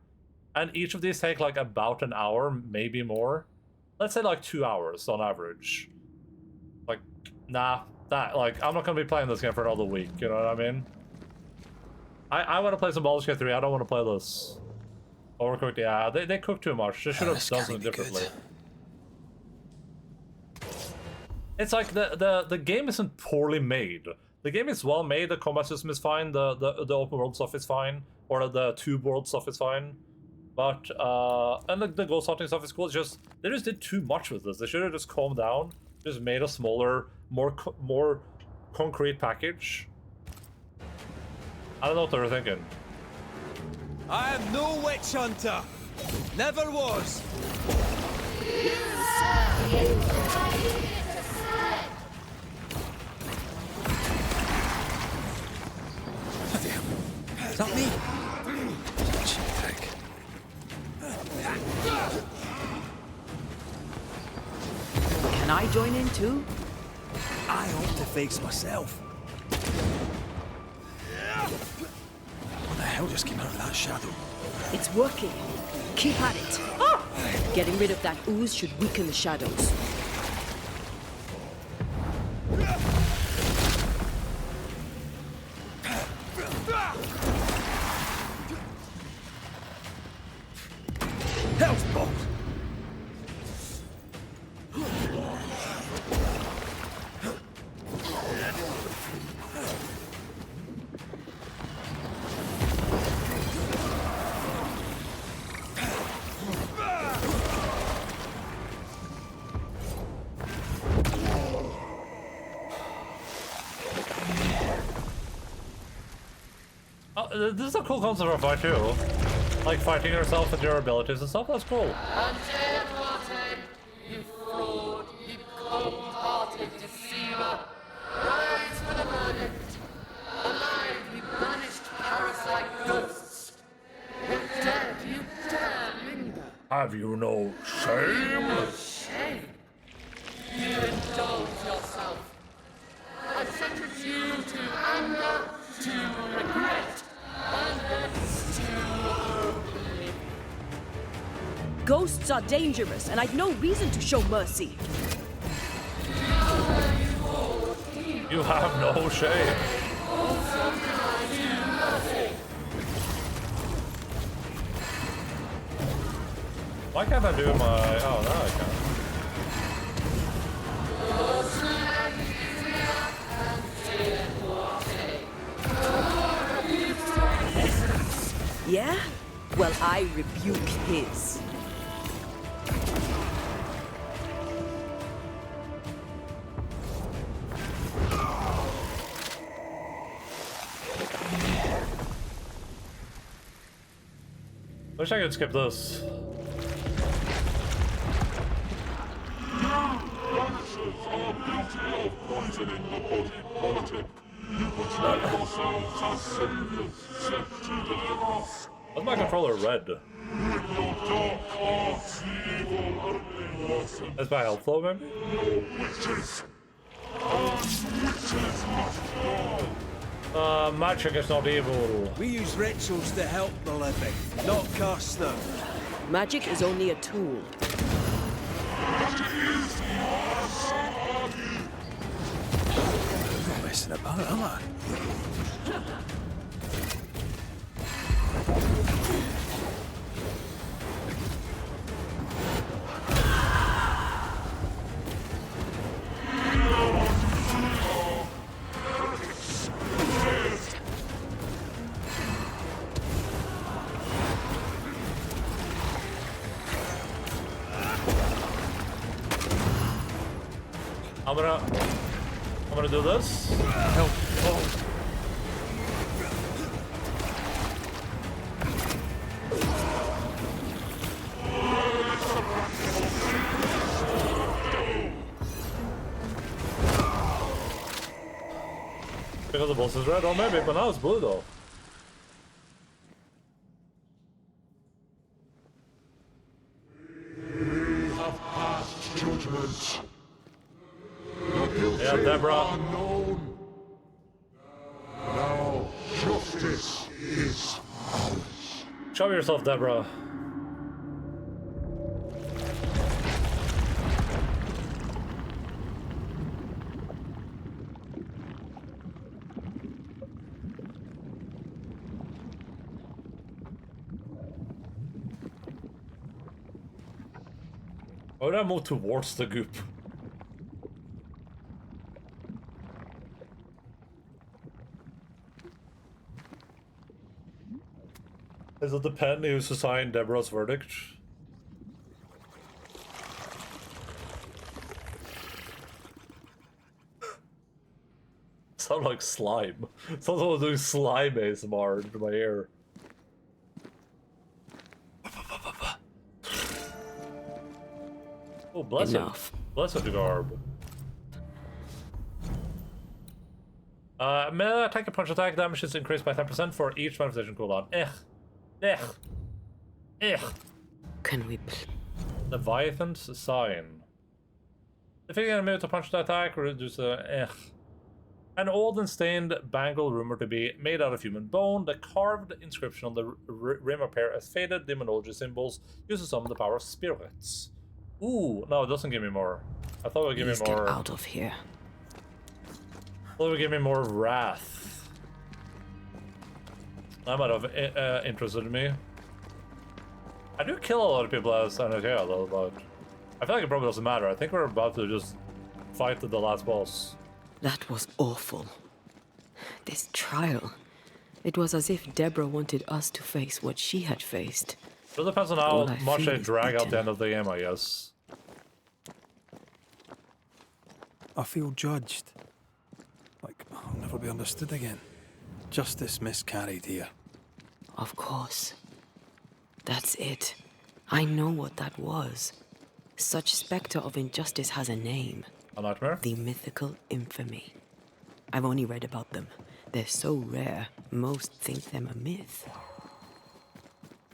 A: and each of these take like about an hour, maybe more. Let's say like 2 hours on average. Like, nah, I'm not gonna be playing this game for another week, you know what I mean? I want to play some Baldur's Gate 3, I don't want to play this. Overcooked, yeah, they cook too much. They should have done something differently. It's like the game isn't poorly made. The game is well made, the combat system is fine, the open world stuff is fine, or the tube world stuff is fine. But, and the ghost hunting stuff is cool, it's just, they just did too much with this. They should have just calmed down, just made a smaller, more concrete package. I don't know what they were thinking.
D: I am no witch hunter. Never was.
B: Is that me?
C: Can I join in too?
B: I hope to face myself. What the hell just came out of that shadow?
C: It's working. Keep at it. Getting rid of that ooze should weaken the shadows.
B: Hell's balls!
A: This is a cool concept for a fight too. Like fighting yourself with your abilities and stuff, that's cool.
G: Undead, you fraud, you cold-hearted deceiver. Rise for the verdict. Alive, you banished parasite ghosts. If dead, you dare linger.
A: Have you no shame?
G: Shame? You indulge yourself. I sentence you to anger, to regret, and then to oblivion.
C: Ghosts are dangerous, and I'd no reason to show mercy.
A: You have no shame. Why can't I do my... Oh, now I can.
C: Yeah? Well, I rebuke his.
A: Wish I could skip this.
K: Banishers are guilty of poisoning the body politic. You portray yourselves as saviors sent to deliver us.
A: Why's my controller red?
K: With your dark arts, the evil only worsens.
A: Is my health flow, maybe?
K: No witches. And witches must fall.
A: Magic is not evil.
D: We use rituals to help the living, not curse them.
C: Magic is only a tool.
B: I'm not messing about, am I?
A: I'm gonna do this. Help. Oh. Because the boss is red, or maybe, but now it's blue though.
K: We have passed judgment.
A: Yeah, Deborah.
K: Unknown. Now justice is ours.
A: Show yourself, Deborah. Why would I move towards the goop? Is it the pen who's assigned Deborah's verdict? Sound like slime. Someone doing slime ASMR into my ear. Oh, bless
C: Enough.
A: Blessed garb. Melee attack and punch attack damage is increased by 10% for each manifestation cooldown.
C: Can we
A: Leviathan's sign. Defeating an enemy with a punch attack reduces an old and stained bangle rumored to be made out of human bone. The carved inscription on the rim appear as faded demonology symbols used to summon the power of spirits. Ooh, no, it doesn't give me more. I thought it would give me more.
C: Get out of here.
A: I thought it would give me more wrath. That might have interested me. I do kill a lot of people as NHA though, but I feel like it probably doesn't matter. I think we're about to just fight to the last boss.
C: That was awful. This trial. It was as if Deborah wanted us to face what she had faced.
A: It depends on how much they drag out the end of the game, I guess.
B: I feel judged. Like I'll never be understood again. Justice miscarried here.
C: Of course. That's it. I know what that was. Such spectre of injustice has a name.
A: A nightmare?
C: The mythical infamy. I've only read about them. They're so rare, most think them a myth.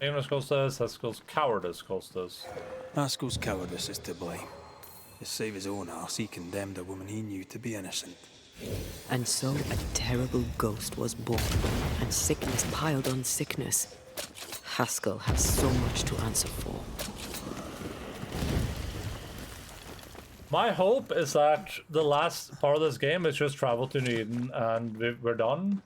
A: Ignorance caused this, Haskell's cowardice caused this.
B: Haskell's cowardice is to blame. To save his own arse, he condemned a woman he knew to be innocent.
C: And so a terrible ghost was born, and sickness piled on sickness. Haskell has so much to answer for.
A: My hope is that the last part of this game is just travel to New Eden and we're done.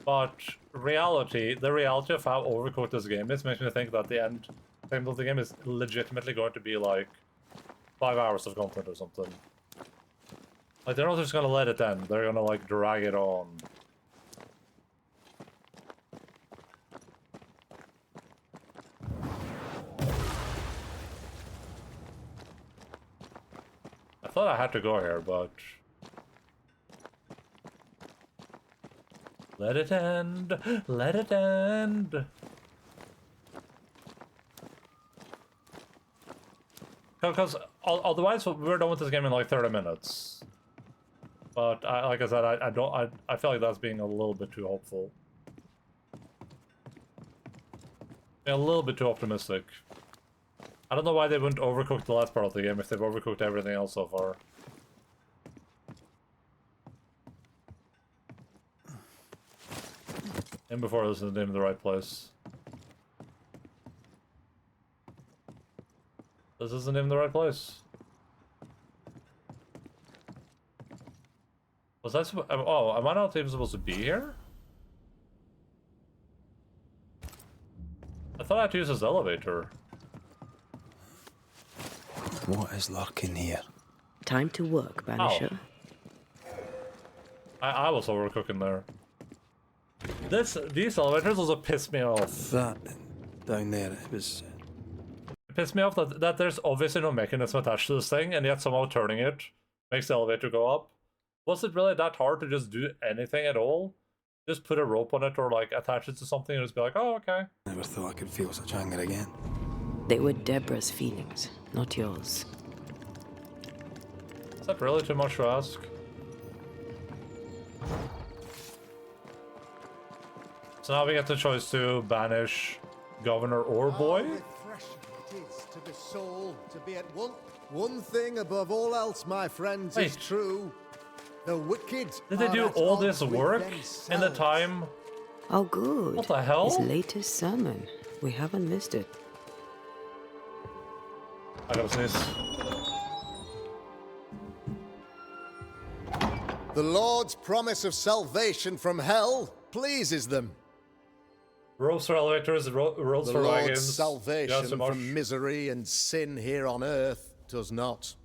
A: But the reality of how overcooked this game is makes me think that the end of the game is legitimately going to be like 5 hours of content or something. Like, they're not just gonna let it end, they're gonna like drag it on. I thought I had to go here, but let it end. Let it end. Because otherwise we're done with this game in like 30 minutes. But like I said, I feel like that's being a little bit too hopeful. Being a little bit too optimistic. I don't know why they wouldn't overcook the last part of the game if they've overcooked everything else so far. And before this is in the right place. This isn't even the right place. Was that oh, am I not even supposed to be here? I thought I had to use this elevator.
B: What is lurking here?
C: Time to work, Banisher.
A: I was overcooking there. These elevators also piss me off.
B: That down there, it was...
A: It pissed me off that there's obviously no mechanism attached to this thing, and yet somehow turning it makes the elevator go up. Was it really that hard to just do anything at all? Just put a rope on it or like attach it to something and just be like, oh, okay.
B: Never thought I could feel such anger again.
C: They were Deborah's feelings, not yours.
A: Is that really too much to ask? So now we get the choice to banish Governor or Boy.
J: How refreshing it is to the soul to be at one thing above all else, my friends, is true. The wicked.
A: Did they do all this work in the time?
C: Oh, good.
A: What the hell?
C: His latest sermon. We haven't missed it.
A: I gotta sneeze.
J: The Lord's promise of salvation from hell pleases them.
A: Ropes for elevators, roads
J: The
A: for
J: Lord's
A: wagons.
J: salvation
A: so much.
J: from misery and sin here on earth does not.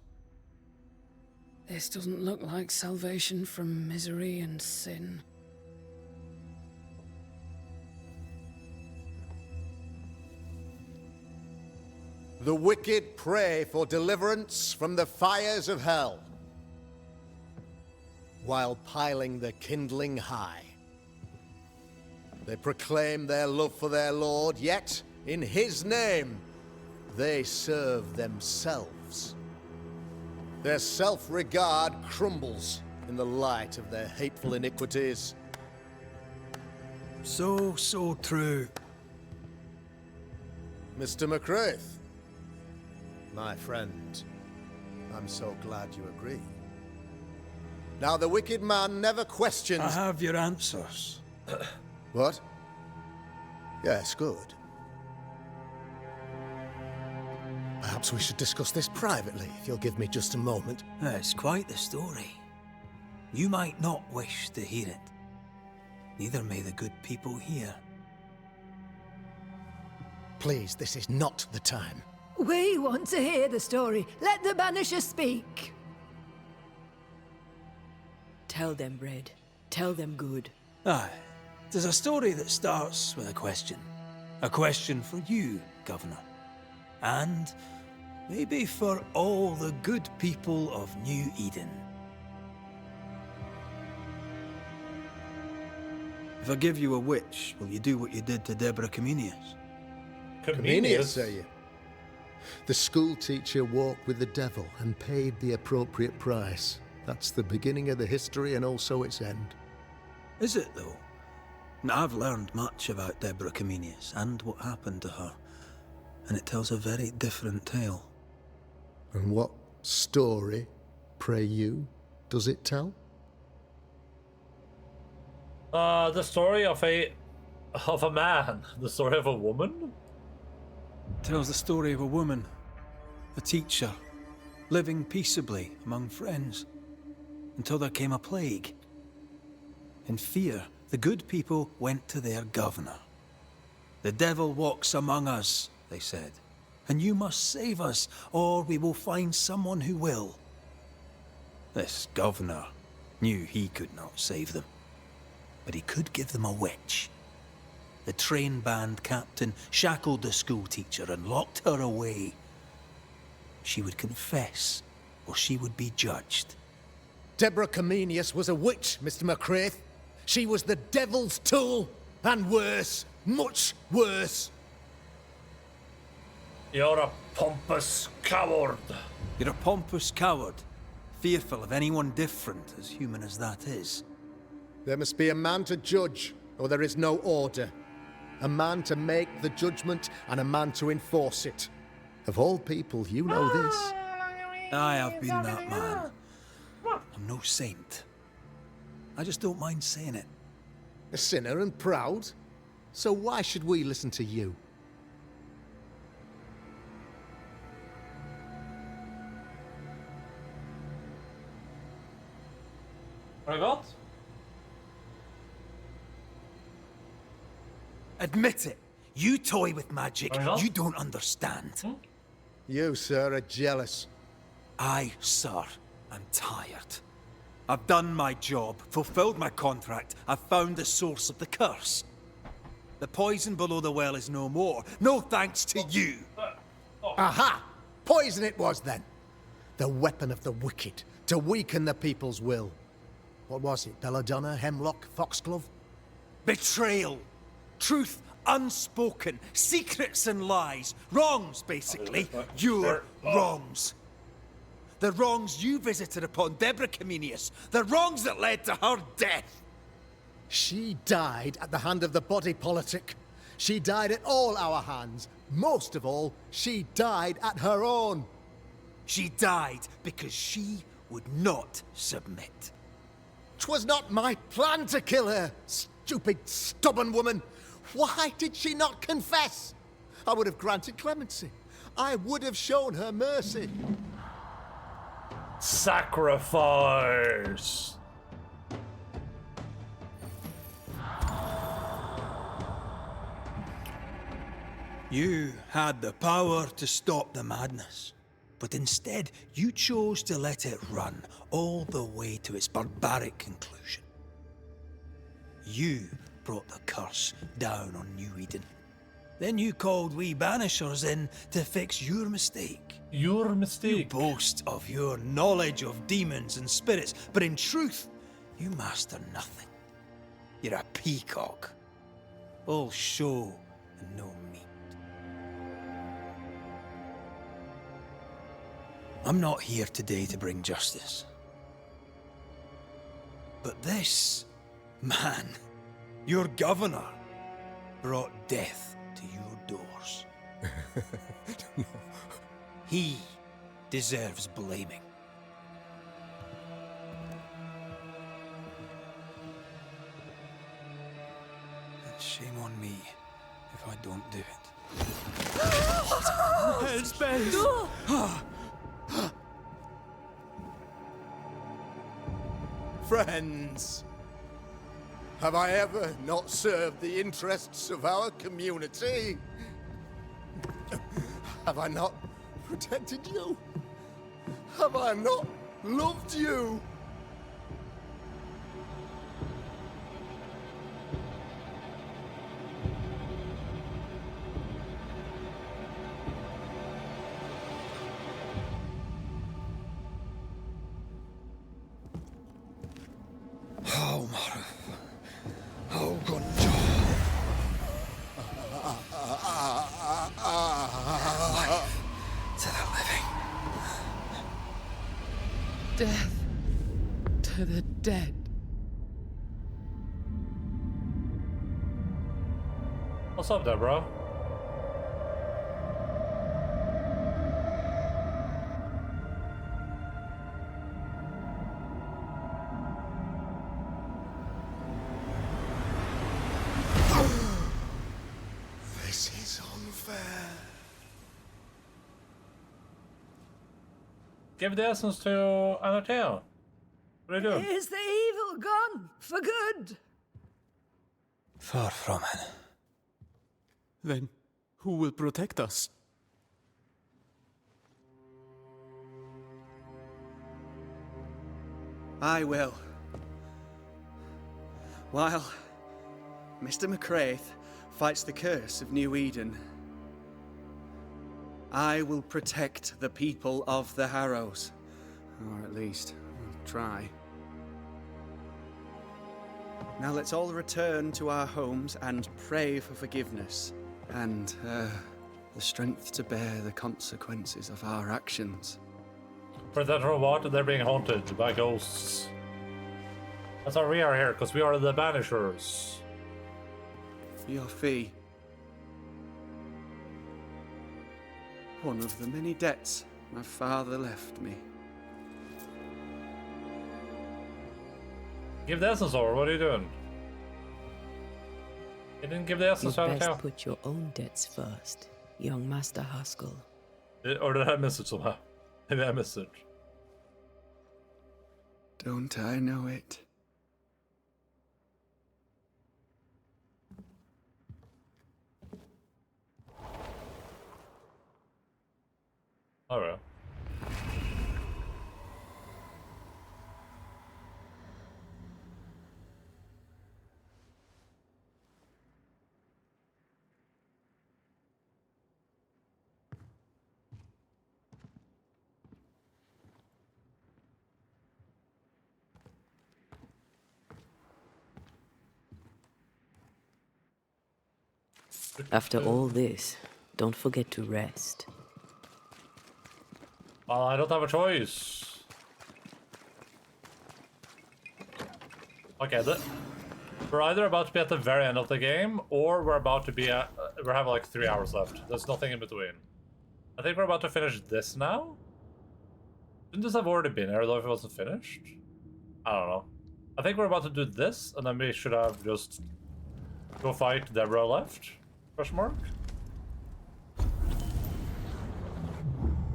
G: This doesn't look like salvation from misery and sin.
J: The wicked pray for deliverance from the fires of hell, while piling the kindling high. They proclaim their love for their Lord, yet, in His name, they serve themselves. Their self-regard crumbles in the light of their hateful iniquities.
B: So true.
J: Mr. McCraith, my friend, I'm so glad you agree. Now, the wicked man never questions...
B: I have your answers.
J: What? Yes, good. Perhaps we should discuss this privately, if you'll give me just a moment.
B: It's quite the story. You might not wish to hear it. Neither may the good people here.
J: Please, this is not the time.
N: We want to hear the story. Let the Banisher speak.
C: Tell them, Red. Tell them good.
B: Aye. There's a story that starts with a question. A question for you, Governor. And maybe for all the good people of New Eden. If I give you a witch, will you do what you did to Deborah Comenius?
J: Comenius, say you? The school teacher walked with the devil and paid the appropriate price. That's the beginning of the history and also its end.
B: Is it, though? I've learned much about Deborah Comenius and what happened to her, and it tells a very different tale.
J: And what story, pray you, does it tell?
A: The story of a man. The story of a woman?
B: It tells the story of a woman, a teacher, living peaceably among friends, until there came a plague. In fear, the good people went to their governor. The devil walks among us, they said, and you must save us, or we will find someone who will. This governor knew he could not save them, but he could give them a witch. The train band captain shackled the school teacher and locked her away. She would confess, or she would be judged.
J: Deborah Comenius was a witch, Mr. McCraith. She was the devil's tool, and worse, much worse.
A: You're a pompous coward.
B: You're a pompous coward, fearful of anyone different, as human as that is.
J: There must be a man to judge, or there is no order. A man to make the judgment, and a man to enforce it. Of all people, you know this.
B: I have been that man. I'm no saint. I just don't mind saying it.
J: A sinner and proud? So why should we listen to you?
A: Very good.
B: Admit it. You toy with magic. You don't understand.
J: You, sir, are jealous.
B: I, sir, am tired. I've done my job, fulfilled my contract. I've found the source of the curse. The poison below the well is no more. No thanks to you.
J: Aha! Poison it was then. The weapon of the wicked, to weaken the people's will. What was it? Belladonna, hemlock, foxglove?
B: Betrayal. Truth unspoken. Secrets and lies. Wrongs, basically. Your wrongs. The wrongs you visited upon Deborah Comenius. The wrongs that led to her death.
J: She died at the hand of the body politic. She died at all our hands. Most of all, she died at her own.
B: She died because she would not submit.
J: 'Twas not my plan to kill her, stupid, stubborn woman. Why did she not confess? I would have granted clemency. I would have shown her mercy.
A: Sacrifice.
B: You had the power to stop the madness, but instead you chose to let it run all the way to its barbaric conclusion. You brought the curse down on New Eden. Then you called we Banishers in to fix your mistake.
A: Your mistake?
B: You boast of your knowledge of demons and spirits, but in truth, you master nothing. You're a peacock. All show and no meat. I'm not here today to bring justice. But this man, your governor, brought death to your doors. He deserves blaming. And shame on me if I don't do it.
D: Hell's bells!
J: Friends, have I ever not served the interests of our community? Have I not protected you? Have I not loved you?
G: Death to the dead.
A: What's up there, bro?
J: This is unfair.
A: Give the essence to Anateo. What are you doing?
N: Is the evil gone for good?
B: Far from it.
D: Then who will protect us?
E: I will. While Mr. McCraith fights the curse of New Eden, I will protect the people of the Harrows. Or at least, I'll try. Now let's all return to our homes and pray for forgiveness. And, the strength to bear the consequences of our actions.
A: For that robot, they're being haunted by ghosts. That's why we are here, because we are the Banishers.
E: For your fee. One of the many debts my father left me.
A: Give the essence over, what are you doing? He didn't give the essence
C: You
A: to
C: best
A: tell.
C: put your own debts first, young Master Haskell.
A: Or did I miss it somehow? Maybe I missed it.
E: Don't I know it?
A: Alright.
C: After all this, don't forget to rest.
A: Well, I don't have a choice. Okay, we're either about to be at the very end of the game, or we're about to be at... we have like 3 hours left. There's nothing in between. I think we're about to finish this now? Shouldn't this have already been here though if it wasn't finished? I don't know. I think we're about to do this, and then we should have just... go fight Deborah left? Question mark?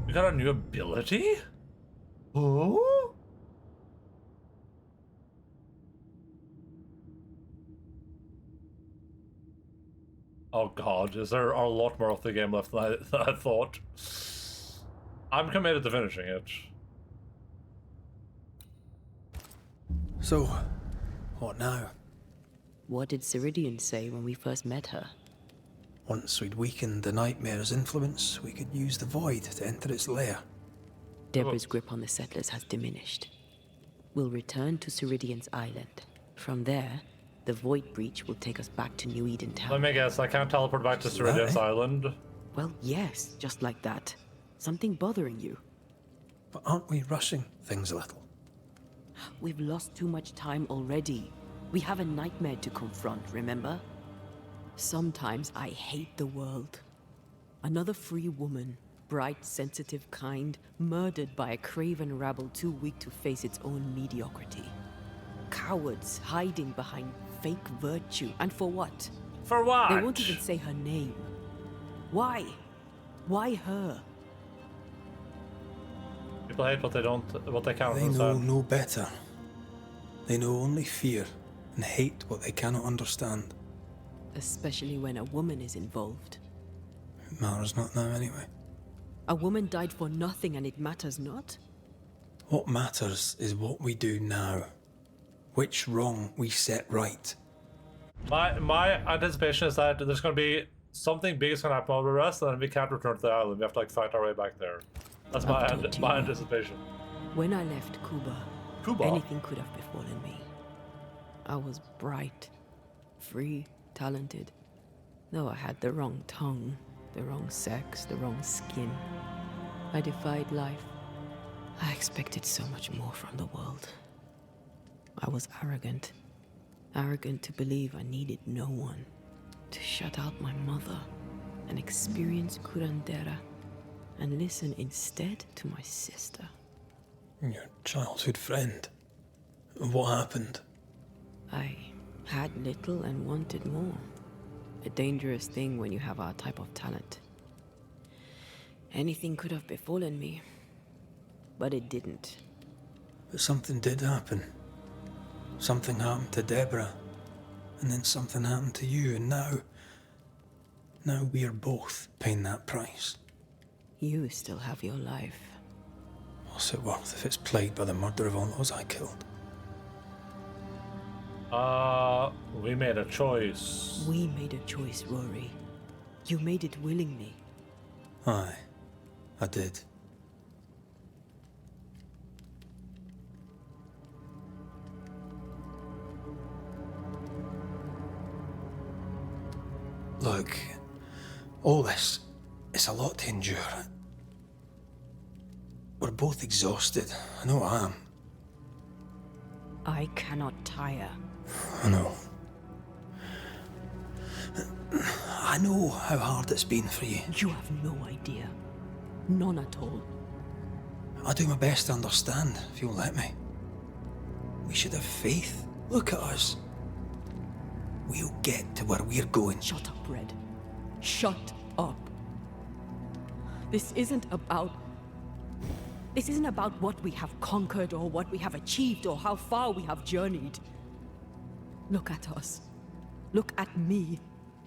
A: We got a new ability? Oh? Oh god, is there a lot more of the game left than I thought? I'm committed to finishing it.
B: So, what now?
C: What did Ceridian say when we first met her?
B: Once we'd weakened the Nightmare's influence, we could use the Void to enter its lair.
C: Deborah's grip on the settlers has diminished. We'll return to Ceridian's island. From there, the Void Breach will take us back to New Eden Town.
A: Let me guess, I can't teleport back to Ceridian's island?
C: Well, yes, just like that. Something bothering you.
B: But aren't we rushing things a little?
C: We've lost too much time already. We have a nightmare to confront, remember? Sometimes I hate the world. Another free woman, bright, sensitive, kind, murdered by a craven rabble too weak to face its own mediocrity. Cowards hiding behind fake virtue. And for what?
A: For what?
C: They won't even say her name. Why? Why her?
A: People hate what they can't
B: They
A: understand.
B: know no better. They know only fear and hate what they cannot understand.
C: Especially when a woman is involved.
B: It matters not now anyway.
C: A woman died for nothing and it matters not?
B: What matters is what we do now. Which wrong we set right.
A: My anticipation is that there's going to be something big is going to happen over the rest, and then we can't return to the island. We have to like fight our way back there. That's my anticipation.
C: When I left Cuba, anything could have befallen me. I was bright, free, talented. Though I had the wrong tongue, the wrong sex, the wrong skin. I defied life. I expected so much more from the world. I was arrogant. Arrogant to believe I needed no one. To shut out my mother and experience curandera. And listen instead to my sister.
B: Your childhood friend. What happened?
C: I had little and wanted more. A dangerous thing when you have our type of talent. Anything could have befallen me, but it didn't.
B: But something did happen. Something happened to Deborah, and then something happened to you, and now we are both paying that price.
C: You still have your life.
B: What's it worth if it's plagued by the murder of all those I killed?
A: We made a choice.
C: We made a choice, Rory. You made it willingly.
B: Aye, I did. Look, all this, it's a lot to endure. We're both exhausted. I know I am.
C: I cannot tire.
B: I know. I know how hard it's been for you.
C: You have no idea. None at all.
B: I'll do my best to understand, if you'll let me. We should have faith. Look at us. We'll get to where we're going.
C: Shut up, Red. Shut up. This isn't about what we have conquered or what we have achieved or how far we have journeyed. Look at us. Look at me.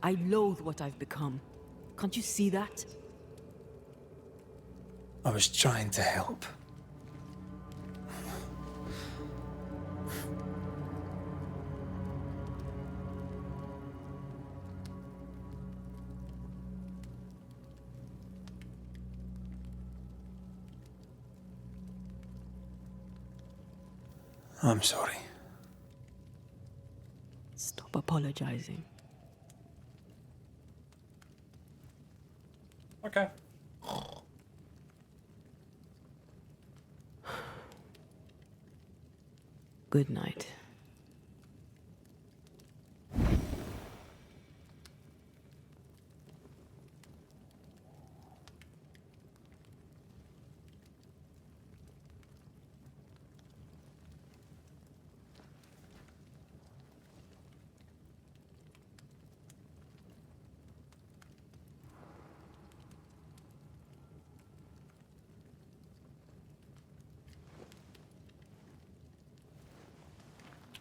C: I loathe what I've become. Can't you see that?
B: I was trying to help. I'm sorry.
C: Stop apologizing.
A: Okay.
C: Good night.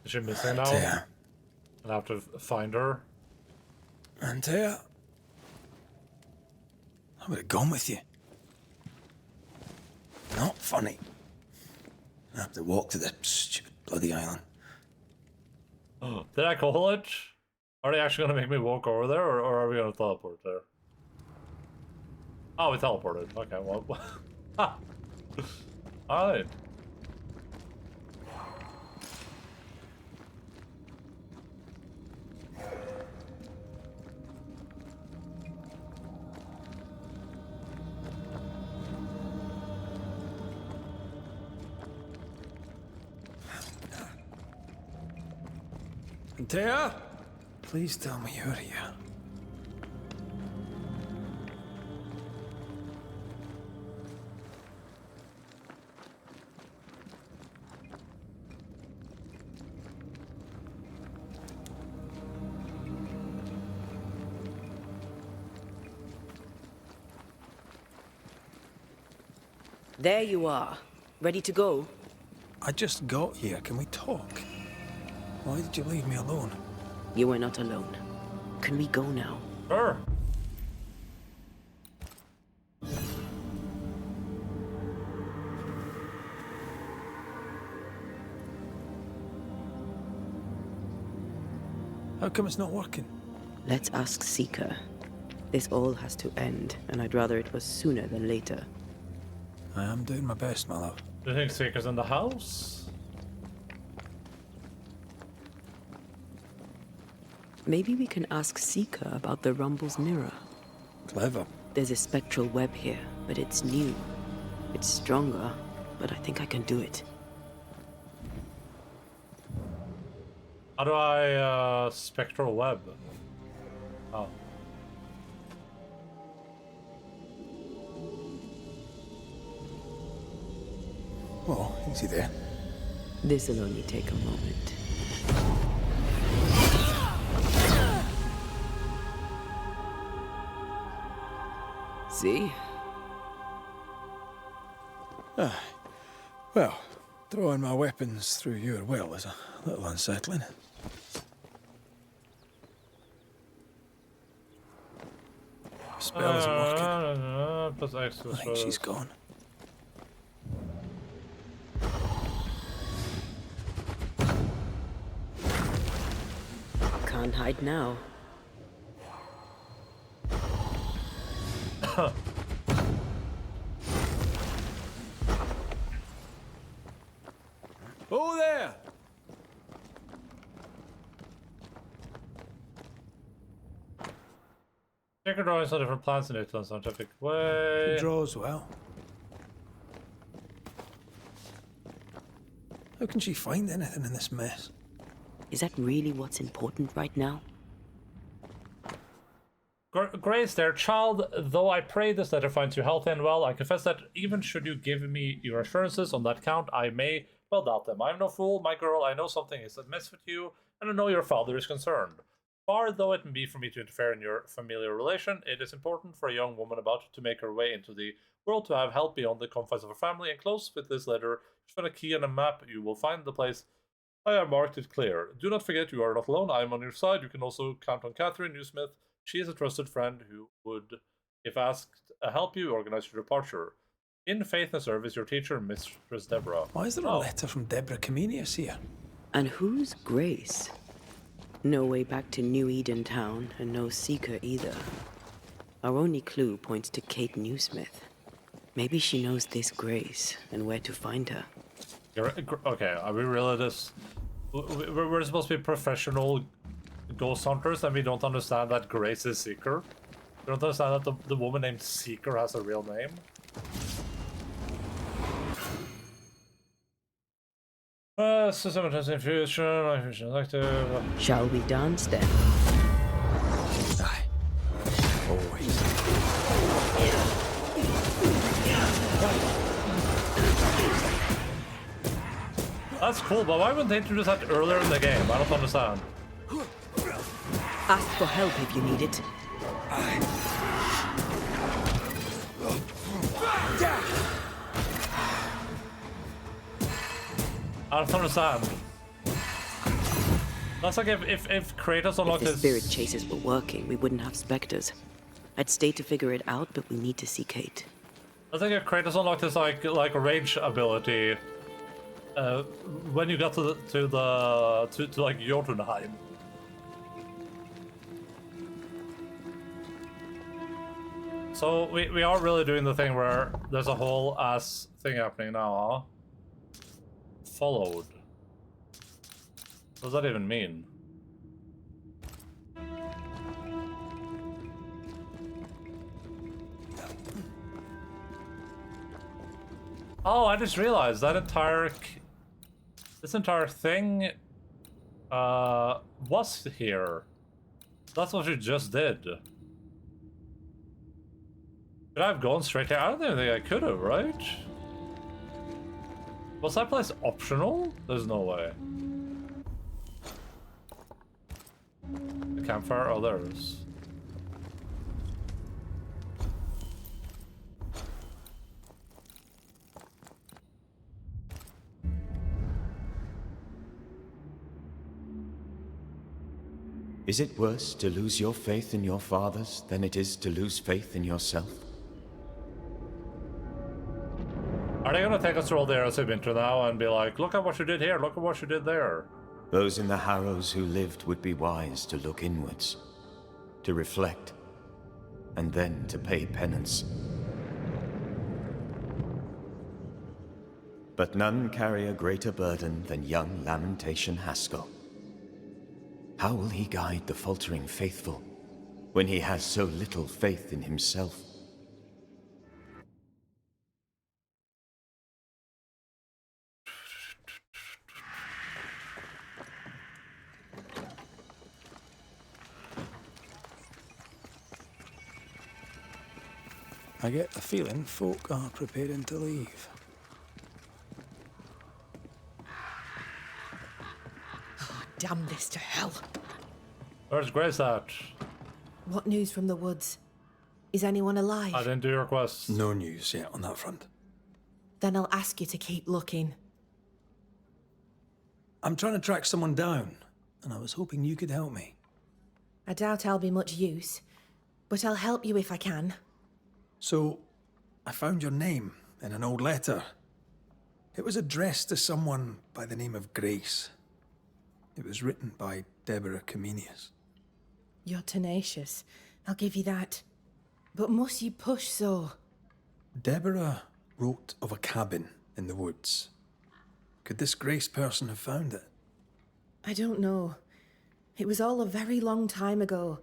A: Is she missing now?
B: Antea.
A: I'll have to find her.
B: Antea. I would have gone with you. Not funny. I have to walk to the stupid bloody island.
A: Did I call it? Are they actually going to make me walk over there, or are we going to teleport there? Oh, we teleported. Okay, well. Alright.
B: Antea? Please tell me you're here.
C: There you are. Ready to go?
B: I just got here. Can we talk? Why did you leave me alone?
C: You were not alone. Can we go now?
A: Sure.
B: How come it's not working?
C: Let's ask Seeker. This all has to end, and I'd rather it was sooner than later.
B: I am doing my best, my love.
A: Do you think Seeker's in the house?
C: Maybe we can ask Seeker about the Rumble's mirror.
B: Clever.
C: There's a spectral web here, but it's new. It's stronger, but I think I can do it.
A: How do I, spectral web? Oh.
B: Oh, easy there.
C: This'll only take a moment. See?
B: Ah, well, throwing my weapons through your will is a little unsettling. Spell isn't working. I think she's gone.
C: Can't hide now.
D: Oh there!
A: Seeker drawings on different plants in a scientific way.
B: She draws well. How can she find anything in this mess?
C: Is that really what's important right now?
A: Grace, there, child, though I pray this letter finds you healthy and well, I confess that even should you give me your assurances on that count, I may well doubt them. I am no fool, my girl, I know something is amiss with you, and I know your father is concerned. Far though it may be for me to interfere in your familial relation, it is important for a young woman about to make her way into the world to have help beyond the confines of her family. And close with this letter, if you find a key and a map, you will find the place. I have marked it clear. Do not forget you are not alone. I am on your side. You can also count on Catherine Newsmith. She is a trusted friend who would, if asked, help you organize your departure. In faith and service, your teacher, Mistress Deborah.
B: Why is there a letter from Deborah Comenius here?
C: And who's Grace? No way back to New Eden Town, and no seeker either. Our only clue points to Kate Newsmith. Maybe she knows this Grace, and where to find her.
A: Okay, are we really this... We're supposed to be professional ghost hunters, and we don't understand that Grace is Seeker? We don't understand that the woman named Seeker has a real name? System testing fusion, active.
C: Shall we dance then?
B: Aye. Always.
A: That's cool, but why wouldn't they introduce that earlier in the game? I don't understand.
C: Ask for help if you need it.
A: I don't understand. That's like if Kratos unlocked his...
C: If the spirit chases were working, we wouldn't have specters. I'd stay to figure it out, but we need to see Kate.
A: I think if Kratos unlocked his like a rage ability when you got to like Jotunheim. So we are really doing the thing where there's a whole ass thing happening now, huh? Followed. What does that even mean? Oh, I just realized that this entire thing was here. That's what you just did. Could I have gone straight there? I don't even think I could have, right? Was that place optional? There's no way. The campfire? Oh, there it is.
O: Is it worse to lose your faith in your fathers than it is to lose faith in yourself?
A: Are they gonna take us through all the areas of winter now and be like, look at what you did here, look at what you did there?
O: Those in the Harrows who lived would be wise to look inwards, to reflect, and then to pay penance. But none carry a greater burden than young Lamentation Haskell. How will he guide the faltering faithful when he has so little faith in himself?
B: I get the feeling folk are preparing to leave.
H: Oh, damn this to hell.
A: Where's Grace at?
H: What news from the woods? Is anyone alive?
A: I didn't do your request.
B: No news yet on that front.
H: Then I'll ask you to keep looking.
B: I'm trying to track someone down, and I was hoping you could help me.
H: I doubt I'll be much use, but I'll help you if I can.
B: So, I found your name in an old letter. It was addressed to someone by the name of Grace. It was written by Deborah Comenius.
H: You're tenacious, I'll give you that. But must you push so?
B: Deborah wrote of a cabin in the woods. Could this Grace person have found it?
H: I don't know. It was all a very long time ago.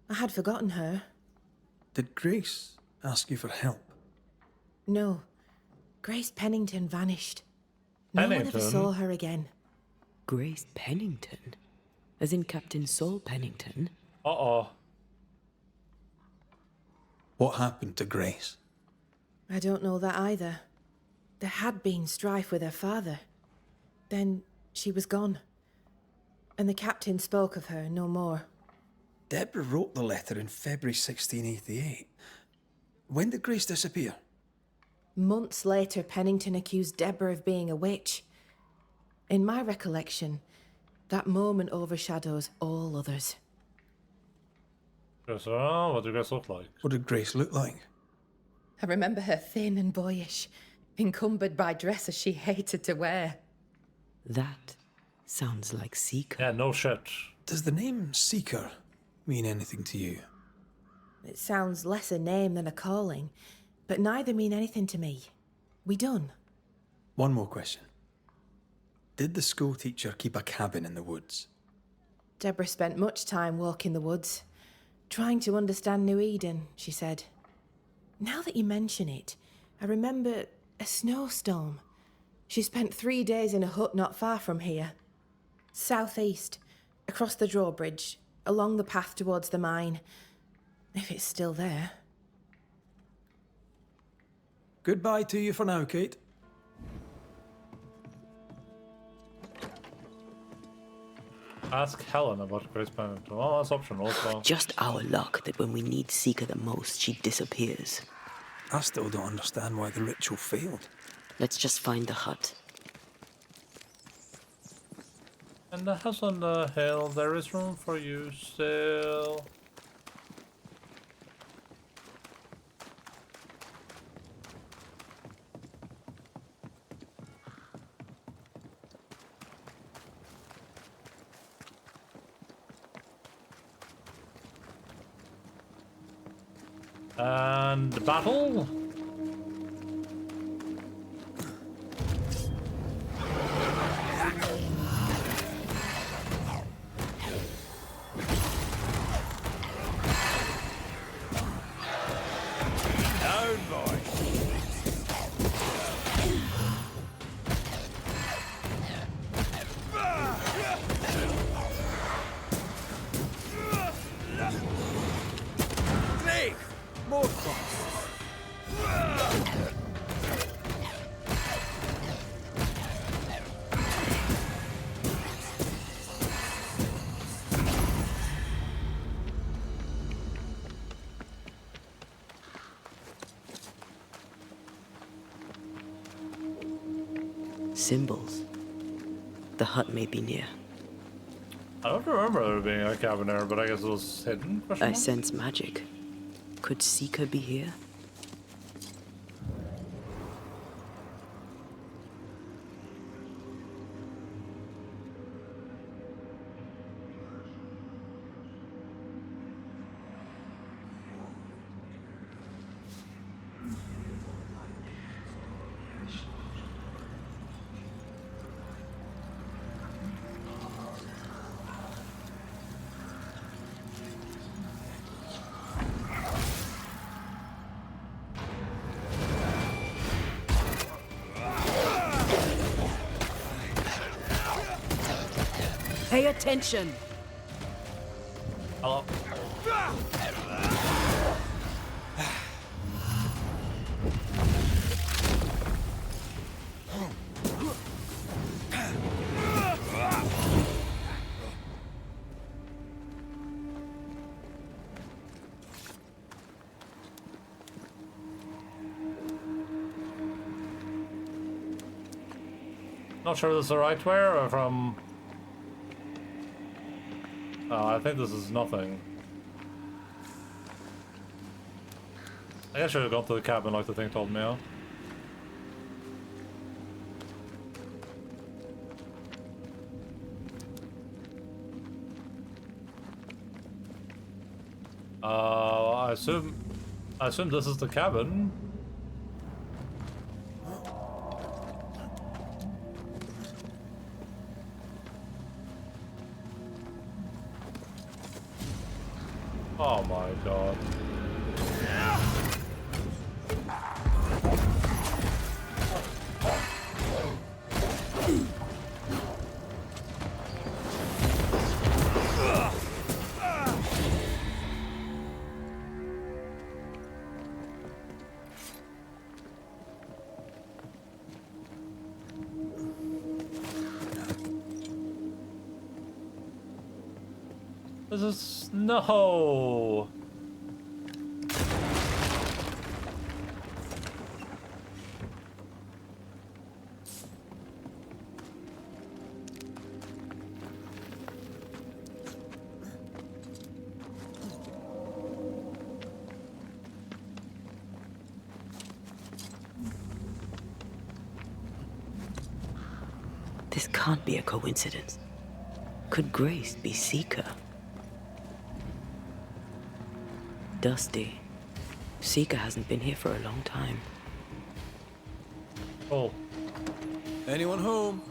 H: I had forgotten her.
B: Did Grace ask you for help?
H: No. Grace Pennington vanished. No one ever saw her again.
C: Grace Pennington? As in Captain Saul Pennington?
A: Uh-oh.
B: What happened to Grace?
H: I don't know that either. There had been strife with her father. Then she was gone. And the captain spoke of her no more.
B: Deborah wrote the letter in February 1688. When did Grace disappear?
P: Months later, Pennington accused Deborah of being a witch. In my recollection, that moment overshadows all others.
A: So, what did Grace look like?
B: What did Grace look like?
G: I remember her thin and boyish, encumbered by dresses she hated to wear.
C: That sounds like Seeker.
A: Yeah, no shit.
B: Does the name Seeker mean anything to you?
P: It sounds less a name than a calling, but neither mean anything to me. We done.
B: One more question. Did the school teacher keep a cabin in the woods?
P: Deborah spent much time walking the woods, trying to understand New Eden, she said. Now that you mention it, I remember a snowstorm. She spent 3 days in a hut not far from here. Southeast, across the drawbridge, along the path towards the mine. If it's still there.
B: Goodbye to you for now, Kate.
A: Ask Helen about Grace Pennington. Oh, that's optional. So.
C: Just our luck that when we need Seeker the most, she disappears.
B: I still don't understand why the ritual failed.
C: Let's just find the hut.
A: And the house on the hill, there is room for you still. And the battle?
D: Down, boy. Snake! More cross.
C: Symbols. The hut may be near.
A: I don't remember there being a cabin there, but I guess it was hidden.
C: I sense magic. Could Seeker be here?
N: Pay attention.
A: Hello. Not sure this is the right way or from. Oh, I think this is nothing. I guess I should have gone to the cabin like the thing told me. I assume this is the cabin. Oh my god. This is... No!
C: This can't be a coincidence. Could Grace be Seeker? Dusty. Seeker hasn't been here for a long time.
A: Oh.
B: Anyone home?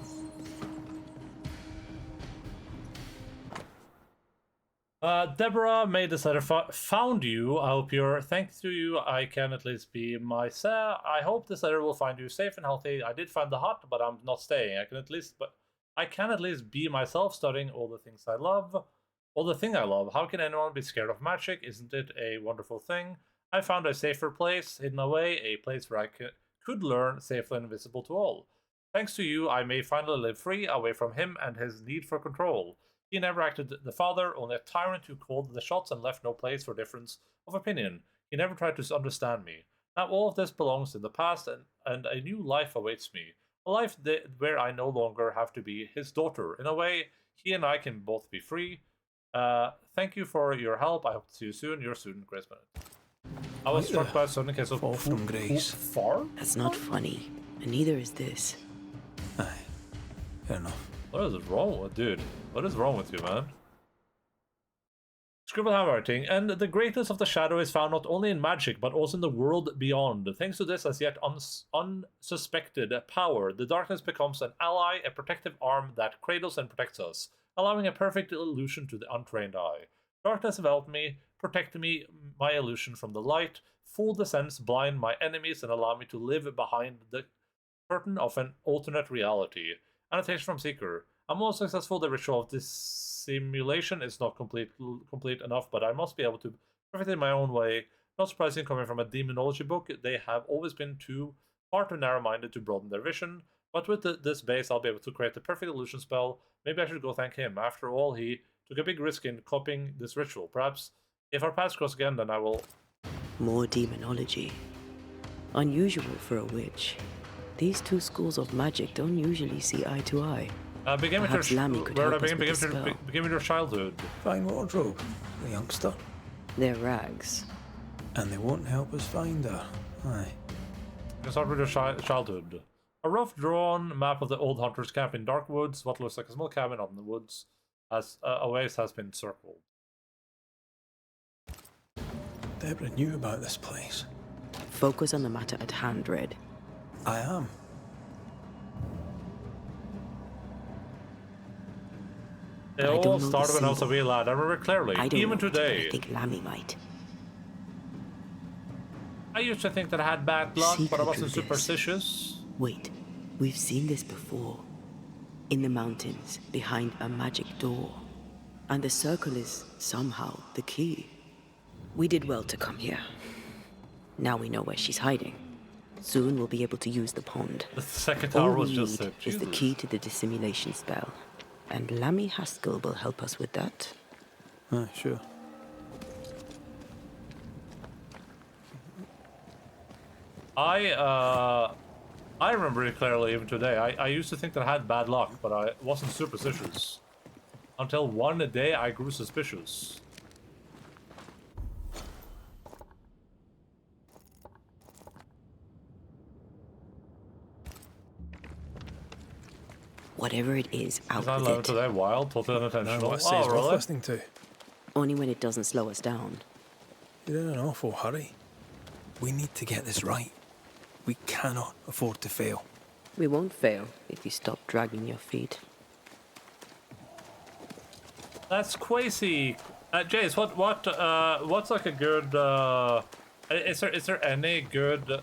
A: Deborah made this letter. Found you. I hope you're. Thanks to you, I can at least be myself. I hope this letter will find you safe and healthy. I did find the hut, but I'm not staying. I can at least be myself, studying all the things I love. All the thing I love. How can anyone be scared of magic? Isn't it a wonderful thing? I found a safer place, hidden away, a place where I could learn safely and invisible to all. Thanks to you, I may finally live free, away from him and his need for control. He never acted the father, only a tyrant who called the shots and left no place for difference of opinion. He never tried to understand me. Now all of this belongs in the past, and a new life awaits me. A life where I no longer have to be his daughter. In a way, he and I can both be free. Thank you for your help. I hope to see you soon. Your student, Grace Bennett. I was struck by a sudden case of
B: fall from grace.
A: Far?
C: That's not funny, and neither is this.
B: Aye, fair enough.
A: What is wrong with dude? What is wrong with you, man? Scribble handwriting, and the greatness of the shadow is found not only in magic, but also in the world beyond. Thanks to this as yet unsuspected power, the darkness becomes an ally, a protective arm that cradles and protects us, allowing a perfect illusion to the untrained eye. Darkness enveloped me, protected me, my illusion from the light, fool the sense, blind my enemies, and allow me to live behind the curtain of an alternate reality. Annotation from Seeker. I'm most successful. The ritual of dissimulation is not complete enough, but I must be able to perfect it in my own way. Not surprising coming from a demonology book, they have always been far too narrow-minded to broaden their vision. But with this base, I'll be able to create the perfect illusion spell. Maybe I should go thank him. After all, he took a big risk in copying this ritual. Perhaps, if our paths cross again, then I will...
C: More demonology. Unusual for a witch. These two schools of magic don't usually see eye to eye.
A: Begin with your childhood.
B: Fine wardrobe, the youngster.
C: Their rags.
B: And they won't help us find her. Aye.
A: Let's start with your childhood. A rough drawn map of the old hunter's camp in dark woods. What looks like a small cabin out in the woods as a ways has been circled.
B: Deborah knew about this place.
C: Focus on the matter at hand, Red.
B: I am.
A: It all started when I was a wee lad. I remember clearly, even today.
C: I think Lammy might.
A: I used to think that I had bad luck, but I wasn't superstitious.
C: Wait, we've seen this before. In the mountains, behind a magic door. And the circle is, somehow, the key. We did well to come here. Now we know where she's hiding. Soon we'll be able to use the pond.
A: The second tower was just
C: All we need is the key to the dissimulation spell. And Lammy Haskell will help us with that.
B: Sure.
A: I remember it clearly even today. I used to think that I had bad luck, but I wasn't superstitious. Until one day I grew suspicious.
C: Whatever it is, out
A: with it. Today, wild, totally unintentional.
B: No, what says worth listening to?
C: Only when it doesn't slow us down.
B: You're in an awful hurry. We need to get this right. We cannot afford to fail.
C: We won't fail if you stop dragging your feet.
A: That's crazy. Jace, what's like a good? Is there any good,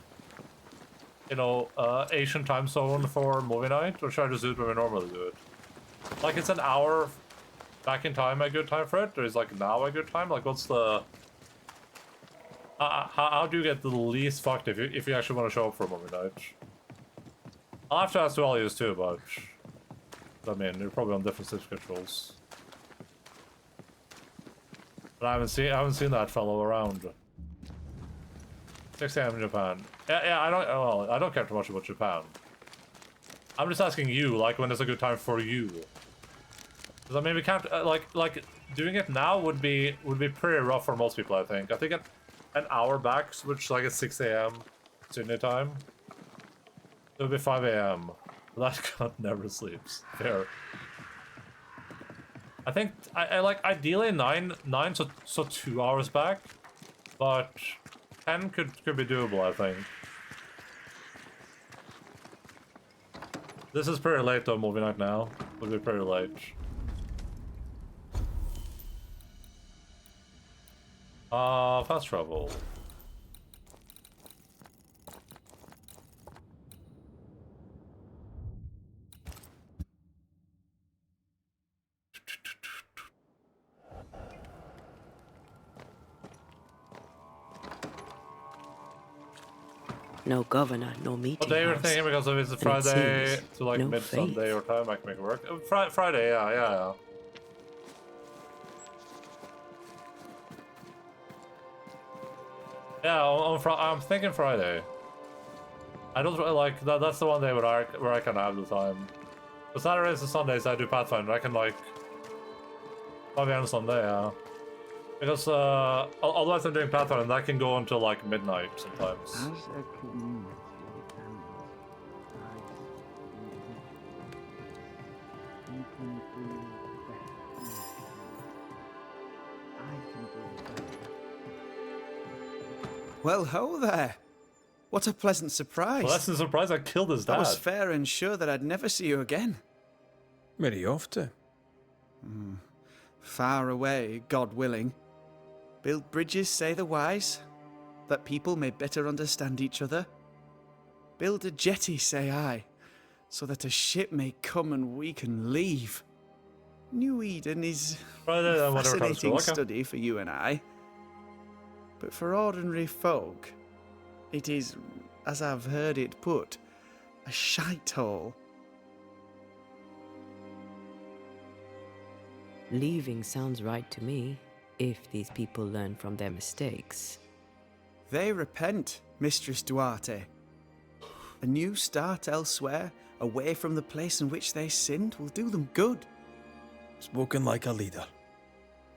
A: Asian time zone for movie night, or should I just do it when we normally do it? Like, it's an hour back in time a good time for it, or is like now a good time? Like, what's the? How do you get the least fucked if you actually want to show up for a movie night? I'll have to ask values too, but I mean, you're probably on different sleep schedules. But I haven't seen that fellow around. 6 a.m. in Japan. Yeah, I don't care too much about Japan. I'm just asking you, like, when is a good time for you? Because I mean, we can't like doing it now would be pretty rough for most people. I think an hour back, which like at 6 a.m. Sydney time. It would be 5 a.m. That god never sleeps. Fair. I think I like ideally 9 so 2 hours back, but 10 could be doable. I think. This is pretty late though. Movie night now would be pretty late. Fast travel.
C: No governor, no meeting.
A: What day you're thinking? Because if it's a Friday to like
C: no
A: mid
C: faith.
A: Sunday or time, I can make it work. Friday, yeah. Yeah, I'm thinking Friday. I don't like that. That's the one day where I can have the time. But Saturdays and Sundays I do Pathfinder. I can like probably on Sunday, yeah. Because otherwise I'm doing Pathfinder and that can go until like midnight sometimes.
E: As a community Well, ho there. What a pleasant surprise.
A: Pleasant surprise, I killed his dad.
E: I was fair and sure that I'd never see you again.
B: Where are you off to?
E: Far away, God willing. Build bridges, say the wise, that people may better understand each other. Build a jetty, say I, so that a ship may come and we can leave. New Eden is a fascinating study for you and I. But for ordinary folk, it is, as I've heard it put, a shite hole.
C: Leaving sounds right to me, if these people learn from their mistakes.
E: They repent, Mistress Duarte. A new start elsewhere, away from the place in which they sinned, will do them good.
B: Spoken like a leader.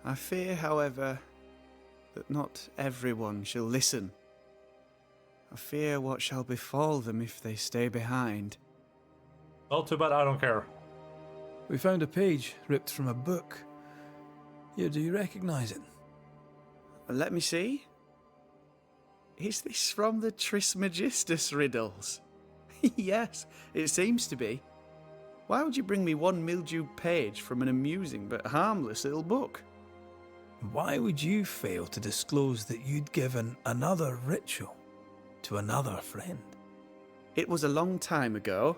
E: I fear, however, that not everyone shall listen. I fear what shall befall them if they stay behind.
A: Well, too bad I don't care.
B: We found a page ripped from a book. Here, do you recognize it?
E: Let me see. Is this from the Trismegistus riddles? Yes, it seems to be. Why would you bring me one mildewed page from an amusing but harmless little book?
B: Why would you fail to disclose that you'd given another ritual to another friend?
E: It was a long time ago.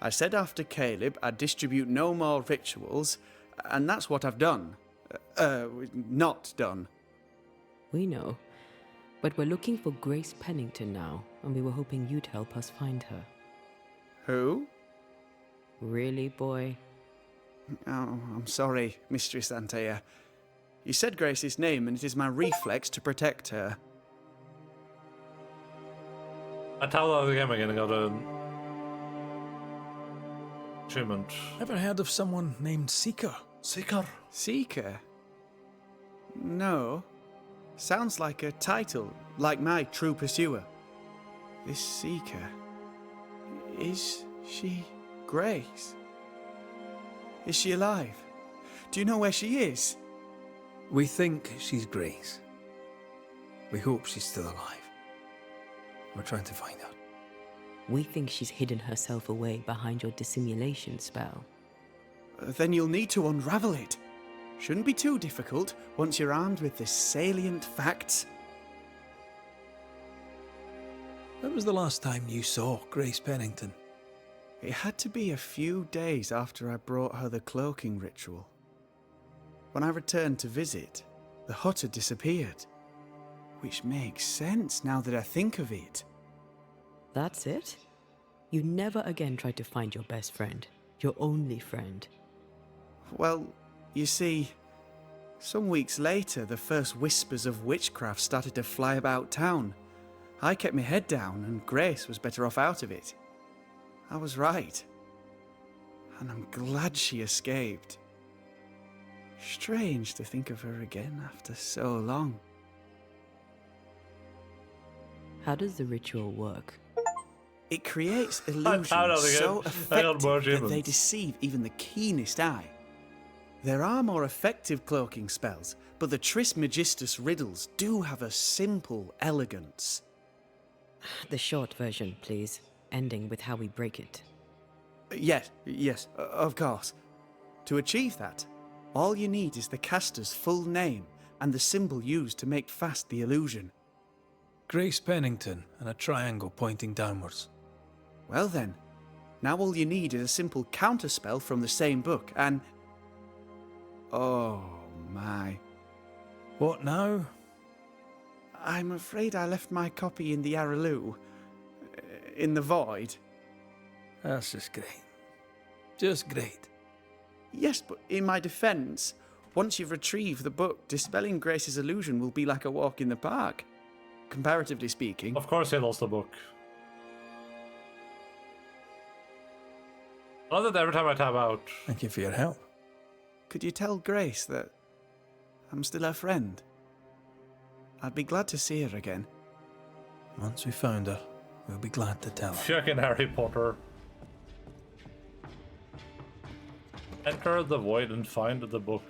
E: I said after Caleb I'd distribute no more rituals, and that's what I've done. Not done.
C: We know. But we're looking for Grace Pennington now, and we were hoping you'd help us find her.
E: Who?
C: Really, boy?
E: Oh, I'm sorry, Mistress Antea. You said Grace's name, and it is my reflex to protect her.
A: I tell the game again and got an achievement.
B: Ever heard of someone named Seeker?
A: Seeker?
E: Seeker? No. Sounds like a title, like my true pursuer. This Seeker... Is she Grace? Is she alive? Do you know where she is?
B: We think she's Grace. We hope she's still alive. We're trying to find her.
C: We think she's hidden herself away behind your dissimulation spell.
E: Then you'll need to unravel it. Shouldn't be too difficult once you're armed with the salient facts.
B: When was the last time you saw Grace Pennington?
E: It had to be a few days after I brought her the cloaking ritual. When I returned to visit, the hut had disappeared. Which makes sense now that I think of it.
C: That's it? You never again tried to find your best friend. Your only friend.
E: Well, you see, Some weeks later, the first whispers of witchcraft started to fly about town. I kept my head down, and Grace was better off out of it. I was right. And I'm glad she escaped. Strange to think of her again after so long.
C: How does the ritual work?
E: It creates illusions so effective that they deceive even the keenest eye. There are more effective cloaking spells, but the Trismegistus riddles do have a simple elegance.
C: The short version, please, ending with how we break it.
E: Yes, of course. To achieve that, all you need is the caster's full name and the symbol used to make fast the illusion.
B: Grace Pennington and a triangle pointing downwards.
E: Well then, now all you need is a simple counterspell from the same book and... Oh my.
B: What now?
E: I'm afraid I left my copy in the Araloo. In the void.
B: That's just great. Just great.
E: Yes, but in my defense, once you've retrieved the book, dispelling Grace's illusion will be like a walk in the park. Comparatively speaking.
A: Of course he lost the book. I love that every time I tab out.
B: Thank you for your help.
E: Could you tell Grace that I'm still her friend? I'd be glad to see her again.
B: Once we found her, we'll be glad to tell her.
A: Fucking Harry Potter. Enter the void and find the book.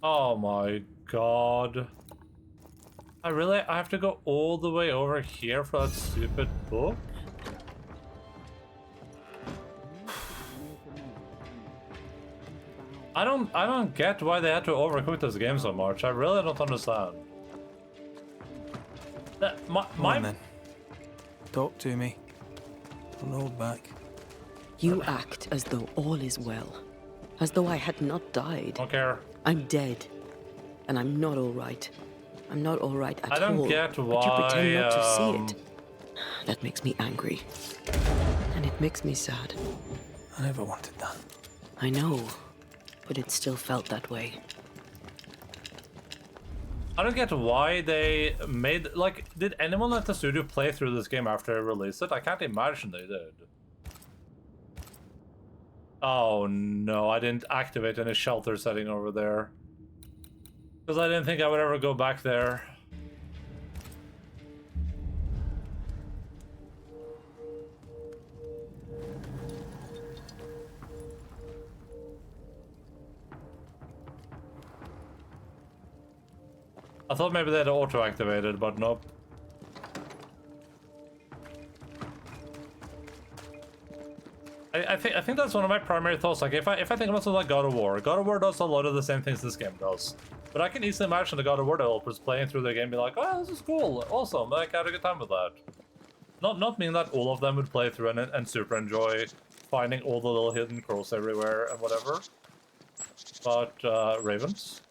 A: Oh my god. I have to go all the way over here for that stupid book? I don't get why they had to overcook this game so much. I really don't understand.
B: Come on, then. Talk to me. Don't hold back.
C: You act as though all is well. As though I had not died.
A: Don't care.
C: I'm dead. And I'm not alright. I'm not alright at all.
A: I don't get why...
C: But you pretend not to see it. That makes me angry. And it makes me sad.
B: I never wanted that.
C: I know. But it still felt that way.
A: I don't get why they made... Like, did anyone at the studio play through this game after they released it? I can't imagine they did. Oh no, I didn't activate any shelter setting over there. Because I didn't think I would ever go back there. I thought maybe they'd auto-activated, but nope. I think that's one of my primary thoughts. Like if I think about something like God of War does a lot of the same things this game does. But I can easily imagine the God of War developers playing through the game and be like, oh, this is cool, awesome, like, I had a good time with that. Not meaning that all of them would play through and super enjoy finding all the little hidden crows everywhere and whatever. But, Ravens.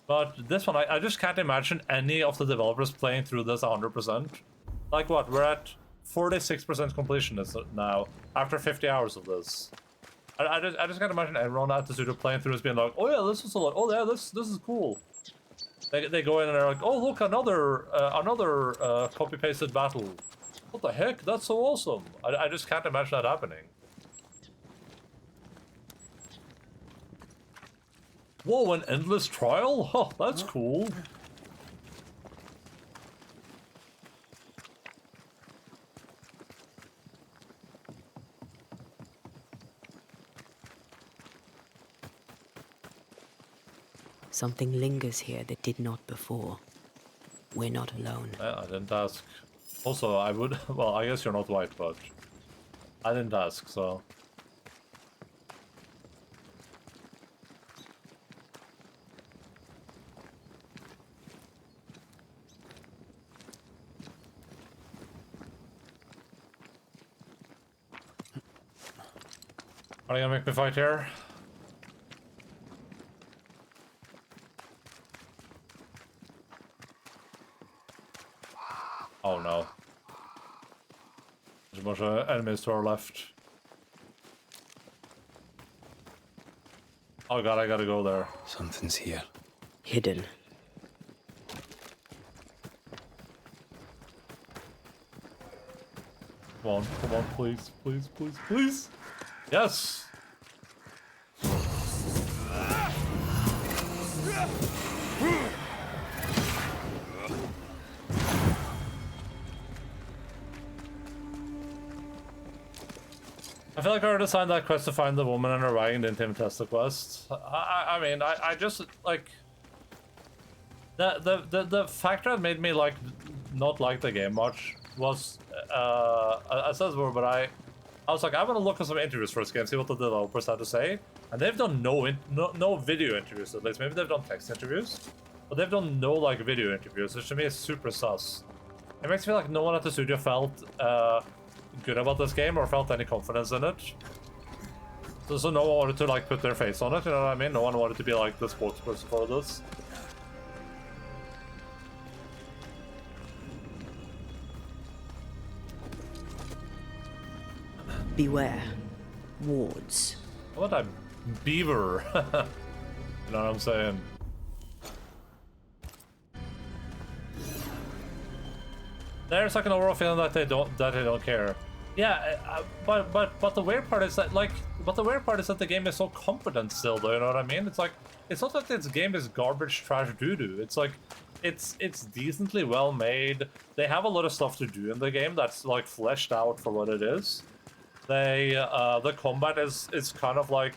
A: But this one, I just can't imagine any of the developers playing through this 100%. Like what, we're at 46% completion now, after 50 hours of this. I just can't imagine everyone at the studio playing through this being like, oh yeah, this is a lot, oh yeah, this is cool. They go in and they're like, oh look, another copy-pasted battle. What the heck, that's so awesome. I just can't imagine that happening. Whoa, an endless trial? Oh, that's cool.
C: Something lingers here that did not before. We're not alone.
A: I didn't ask. Also, I would... Well, I guess you're not white, but... I didn't ask, so... Are you gonna make me fight here? Oh no. There's a bunch of enemies to our left. Oh god, I gotta go there.
B: Something's here.
C: Hidden.
A: Come on, please, please, please, please. Yes! I feel like I already signed that quest to find the woman and her wagon, didn't even test the quest. I mean, I just, like... The factor that made me, like, not like the game much was, I said this before, but I was like, I want to look at some interviews for this game, see what the developers had to say. And they've done no video interviews, at least. Maybe they've done text interviews, but they've done no, like, video interviews, which to me is super sus. It makes me feel like no one at the studio felt, good about this game or felt any confidence in it. So no one wanted to, like, put their face on it, you know what I mean? No one wanted to be, like, the spokesperson for this.
C: Beware. Wards.
A: What a beaver. You know what I'm saying? There's like an overall feeling that they don't care. Yeah, but the weird part is that the game is so competent still, though. You know what I mean? It's like it's not that this game is garbage, trash, doo-doo. It's like it's decently well made. They have a lot of stuff to do in the game that's like fleshed out for what it is. The combat is kind of like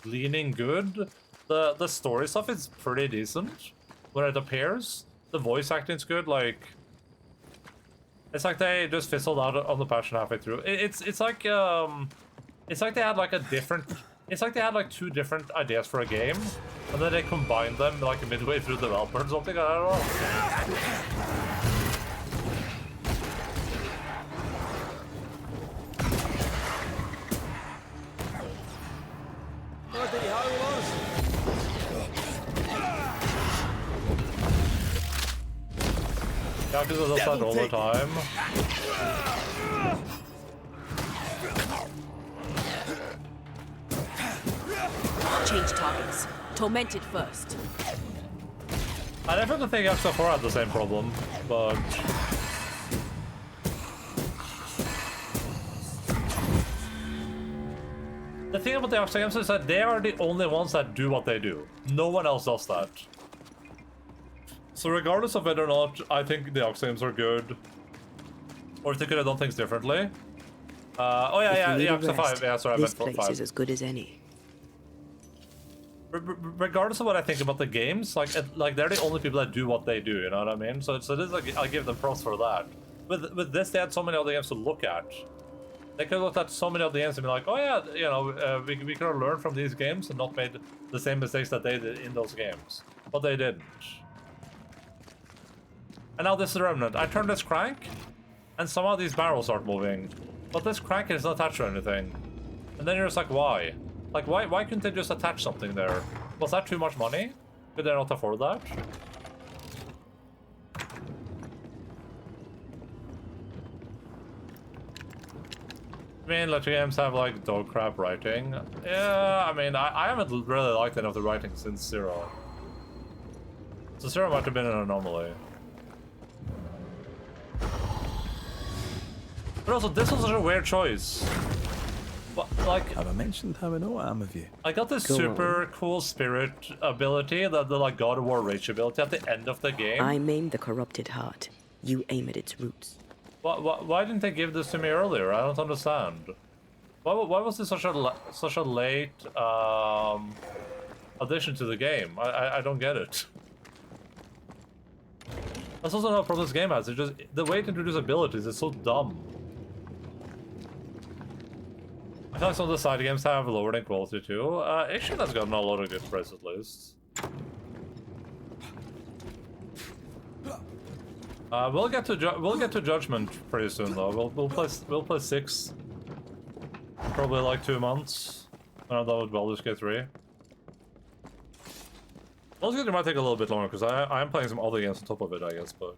A: leaning good. The story stuff is pretty decent when it appears. The voice acting's good. Like it's like they just fizzled out on the patch halfway through. It's like they had like like two different ideas for a game, and then they combined them like midway through development or something. I don't know. Yeah, because it does that all the time.
C: Change targets. Tormented first.
A: I definitely think X4 had the same problem, but... The thing about the Oxy games is that they are the only ones that do what they do. No one else does that. So regardless of whether or not I think the Oxy games are good, or if they could have done things differently. Oh yeah, the Oxy 5. Yeah, sorry, I meant 5.
C: This place is as good as any.
A: Regardless of what I think about the games, like they're the only people that do what they do. You know what I mean? So this is like I give them props for that. With this, they had so many other games to look at. They could have looked at so many other games and be like, oh yeah, you know, we could have learned from these games and not made the same mistakes that they did in those games. But they didn't. And now this is the Remnant. I turn this crank, and somehow these barrels start moving. But this crank is not attached to anything. And then you're just like, why? Like, why couldn't they just attach something there? Was that too much money? Could they not afford that? I mean, Electric games have, like, dog crap writing. Yeah, I mean, I haven't really liked any of the writing since Zero. So Zero might have been an anomaly. But also, this was such a weird choice. But, like...
B: Have I mentioned how I know I'm of you?
A: I got this super cool spirit ability, the like God of War Rage ability at the end of the game.
C: I maim the corrupted heart. You aim at its roots.
A: Why didn't they give this to me earlier? I don't understand. Why was this such a late addition to the game? I don't get it. That's also not a problem this game has. It's just the way to introduce abilities is so dumb. I feel like some of the side games have lowered in quality too. Action has gotten a lot of good praise at least. We'll get to Judgment pretty soon though. We'll play 6. Probably like 2 months. When I'm done with Baldur's Gate 3. Baldur's Gate 3 might take a little bit longer because I am playing some other games on top of it, I guess, but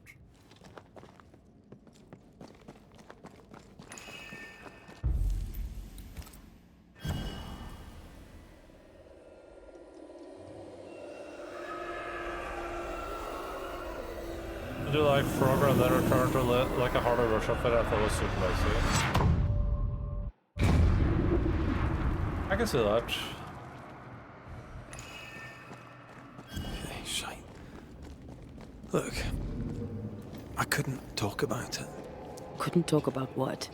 A: Do like Frogger and then return to like a harder version of it. I thought it was super lazy. I can see that.
B: Okay, shite. Look, I couldn't talk about it.
C: Couldn't talk about what?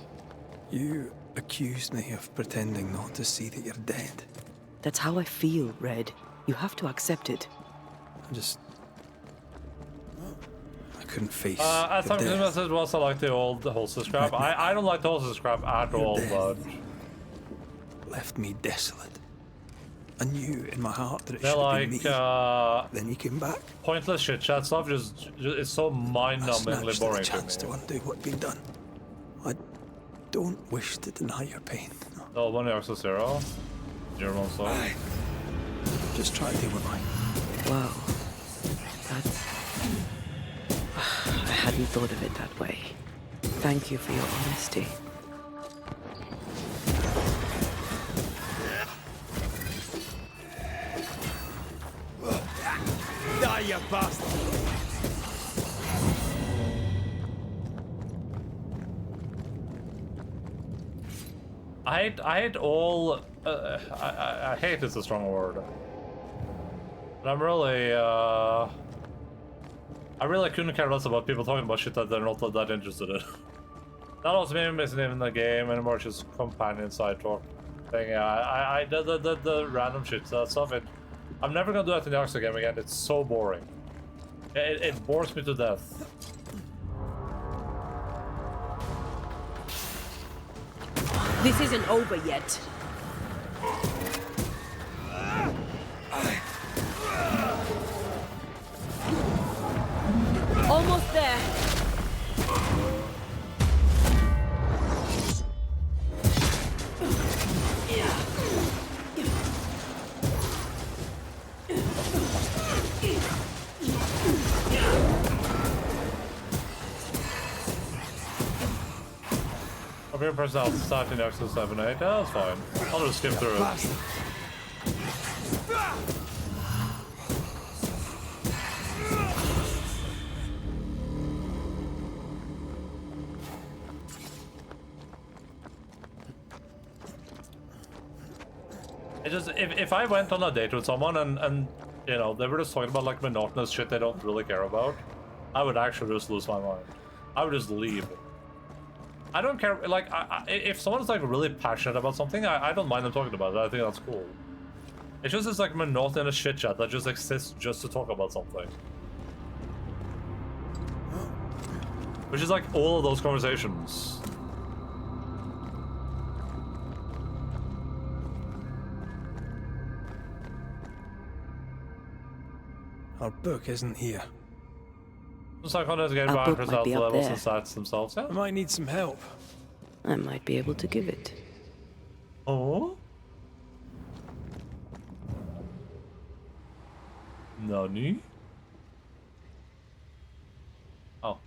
B: You accused me of pretending not to see that you're dead.
C: That's how I feel, Red. You have to accept it.
B: I couldn't face
A: As
B: the
A: some
B: death.
A: message was I like the old Holster scrap. I don't like the Holster scrap at all, but
B: left me desolate. I knew in my heart that it
A: they're
B: should have
A: like
B: been me. Then you came back.
A: pointless shit chat stuff. Just it's so mind-numbingly boring to me.
B: To undo what'd been done. I don't wish to deny your pain.
A: No, one Yoxo Zero. Your own soul.
B: Just try to deal with mine.
C: Wow. That's... I hadn't thought of it that way. Thank you for your honesty.
D: Die, you bastard!
A: I hate all. I hate is a strong word. And I'm really. I really couldn't care less about people talking about shit that they're not that interested in. That also maybe isn't even the game anymore. It's just companion side talk thing. Yeah, the random shit stuff. I'm never gonna do that in the Oxford game again. It's so boring. It bores me to death.
C: This isn't over yet. Almost there.
A: I'm gonna press out starting Exo 7, 8. That's fine. I'll just skip through it. It just if I went on a date with someone and you know they were just talking about like monotonous shit they don't really care about, I would actually just lose my mind. I would just leave. I don't care, like, if someone's, like, really passionate about something, I don't mind them talking about it. I think that's cool. It's just this, like, monotonous shit chat that just exists just to talk about something. Which is, like, all of those conversations.
B: Our book isn't here.
A: It's like on this game by result levels and stats themselves, yeah?
B: I might need some help.
C: I might be able to give it.
A: Oh? Nani? Oh.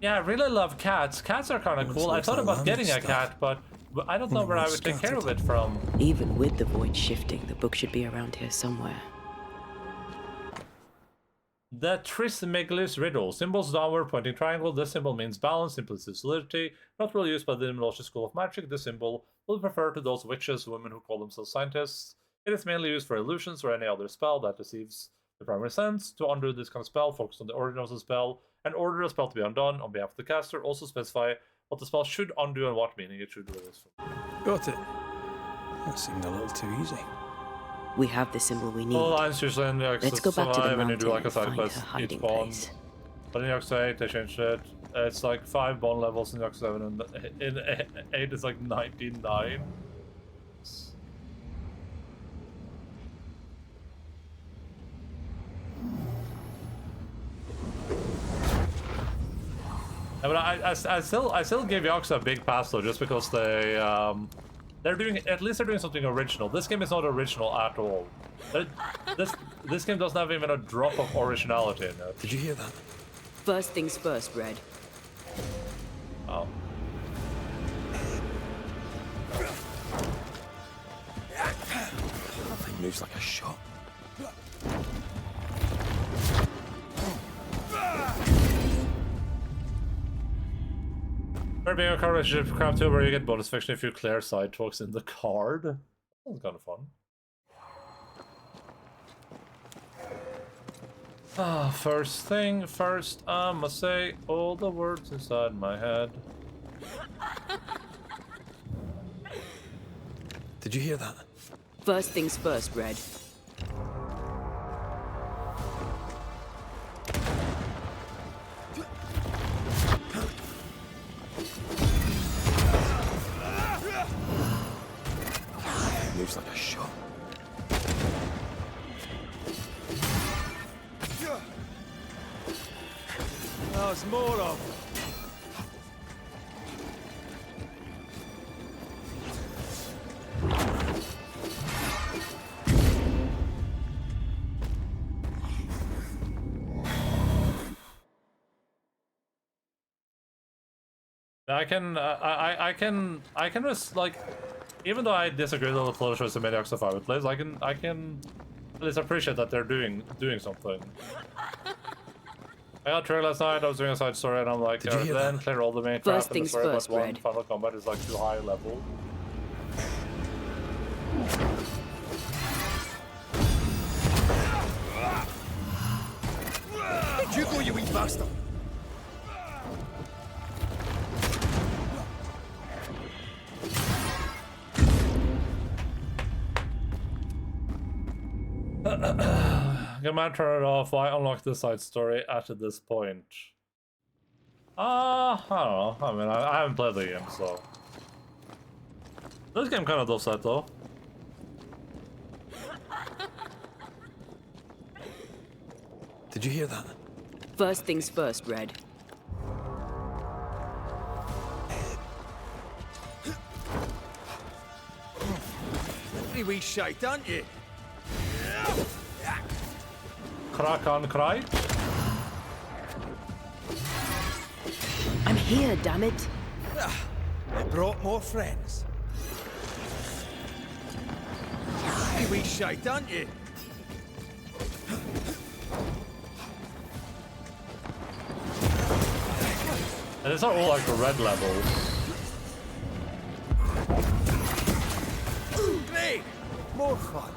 A: Yeah, I really love cats. Cats are kind of cool. I thought about getting a cat, but I don't know where I would take care of it from.
C: Even with the void shifting, the book should be around here somewhere.
A: The Trismegistus riddle. Symbols downward pointing triangle. This symbol means balance, simplicity, solidity. Not really used by the Demonology School of Magic. This symbol will refer to those witches, women who call themselves scientists. It is mainly used for illusions or any other spell that deceives the primary sense. To undo this kind of spell, focus on the origin of the spell and order the spell to be undone on behalf of the caster. Also specify what the spell should undo and what meaning it should release from.
B: Got it. That seemed a little too easy.
C: We have the symbol we need.
A: All lines usually in the
C: Let's go back to the mountain
A: and you do like a
C: and
A: side
C: find
A: quest
C: her
A: each
C: hiding
A: spawn.
C: place.
A: But in Yoxo 8 they changed it. It's like 5 bond levels in Yoxo 7 and in 8 it's like 99. Yeah, but I still give Yoxo a big pass though, just because they're doing something original. This game is not original at all. This game doesn't have even a drop of originality in it.
B: Did you hear that?
C: First things first, Red.
A: Oh.
B: That thing moves like a shot.
A: Or being a card relationship craft too, where you get bonus fiction if you clear side talks in the card. That's kind of fun. First thing first, I must say all the words inside my head.
B: Did you hear that?
C: First things first, Red.
B: Moves like a shot.
D: There's more of.
A: I can just like, even though I disagree with all the flow choice and Maniacs of Fire plays, I can at least appreciate that they're doing something. I got triggered last night. I was doing a side story and I'm like, then clear all the main crap in the story, but one final combat is like too high level.
D: You go, you wee bastard!
A: Can man turn it off? Why unlock the side story at this point? I don't know. I mean, I haven't played the game, so. This game kind of does that, though.
B: Did you hear that?
C: First things first, Red.
D: Pretty wee shite, aren't you?
A: Crack on cry.
C: I'm here, damn it.
D: They brought more friends. Pretty wee shite, aren't you?
A: And it's not all like the red level.
D: Great! More fun.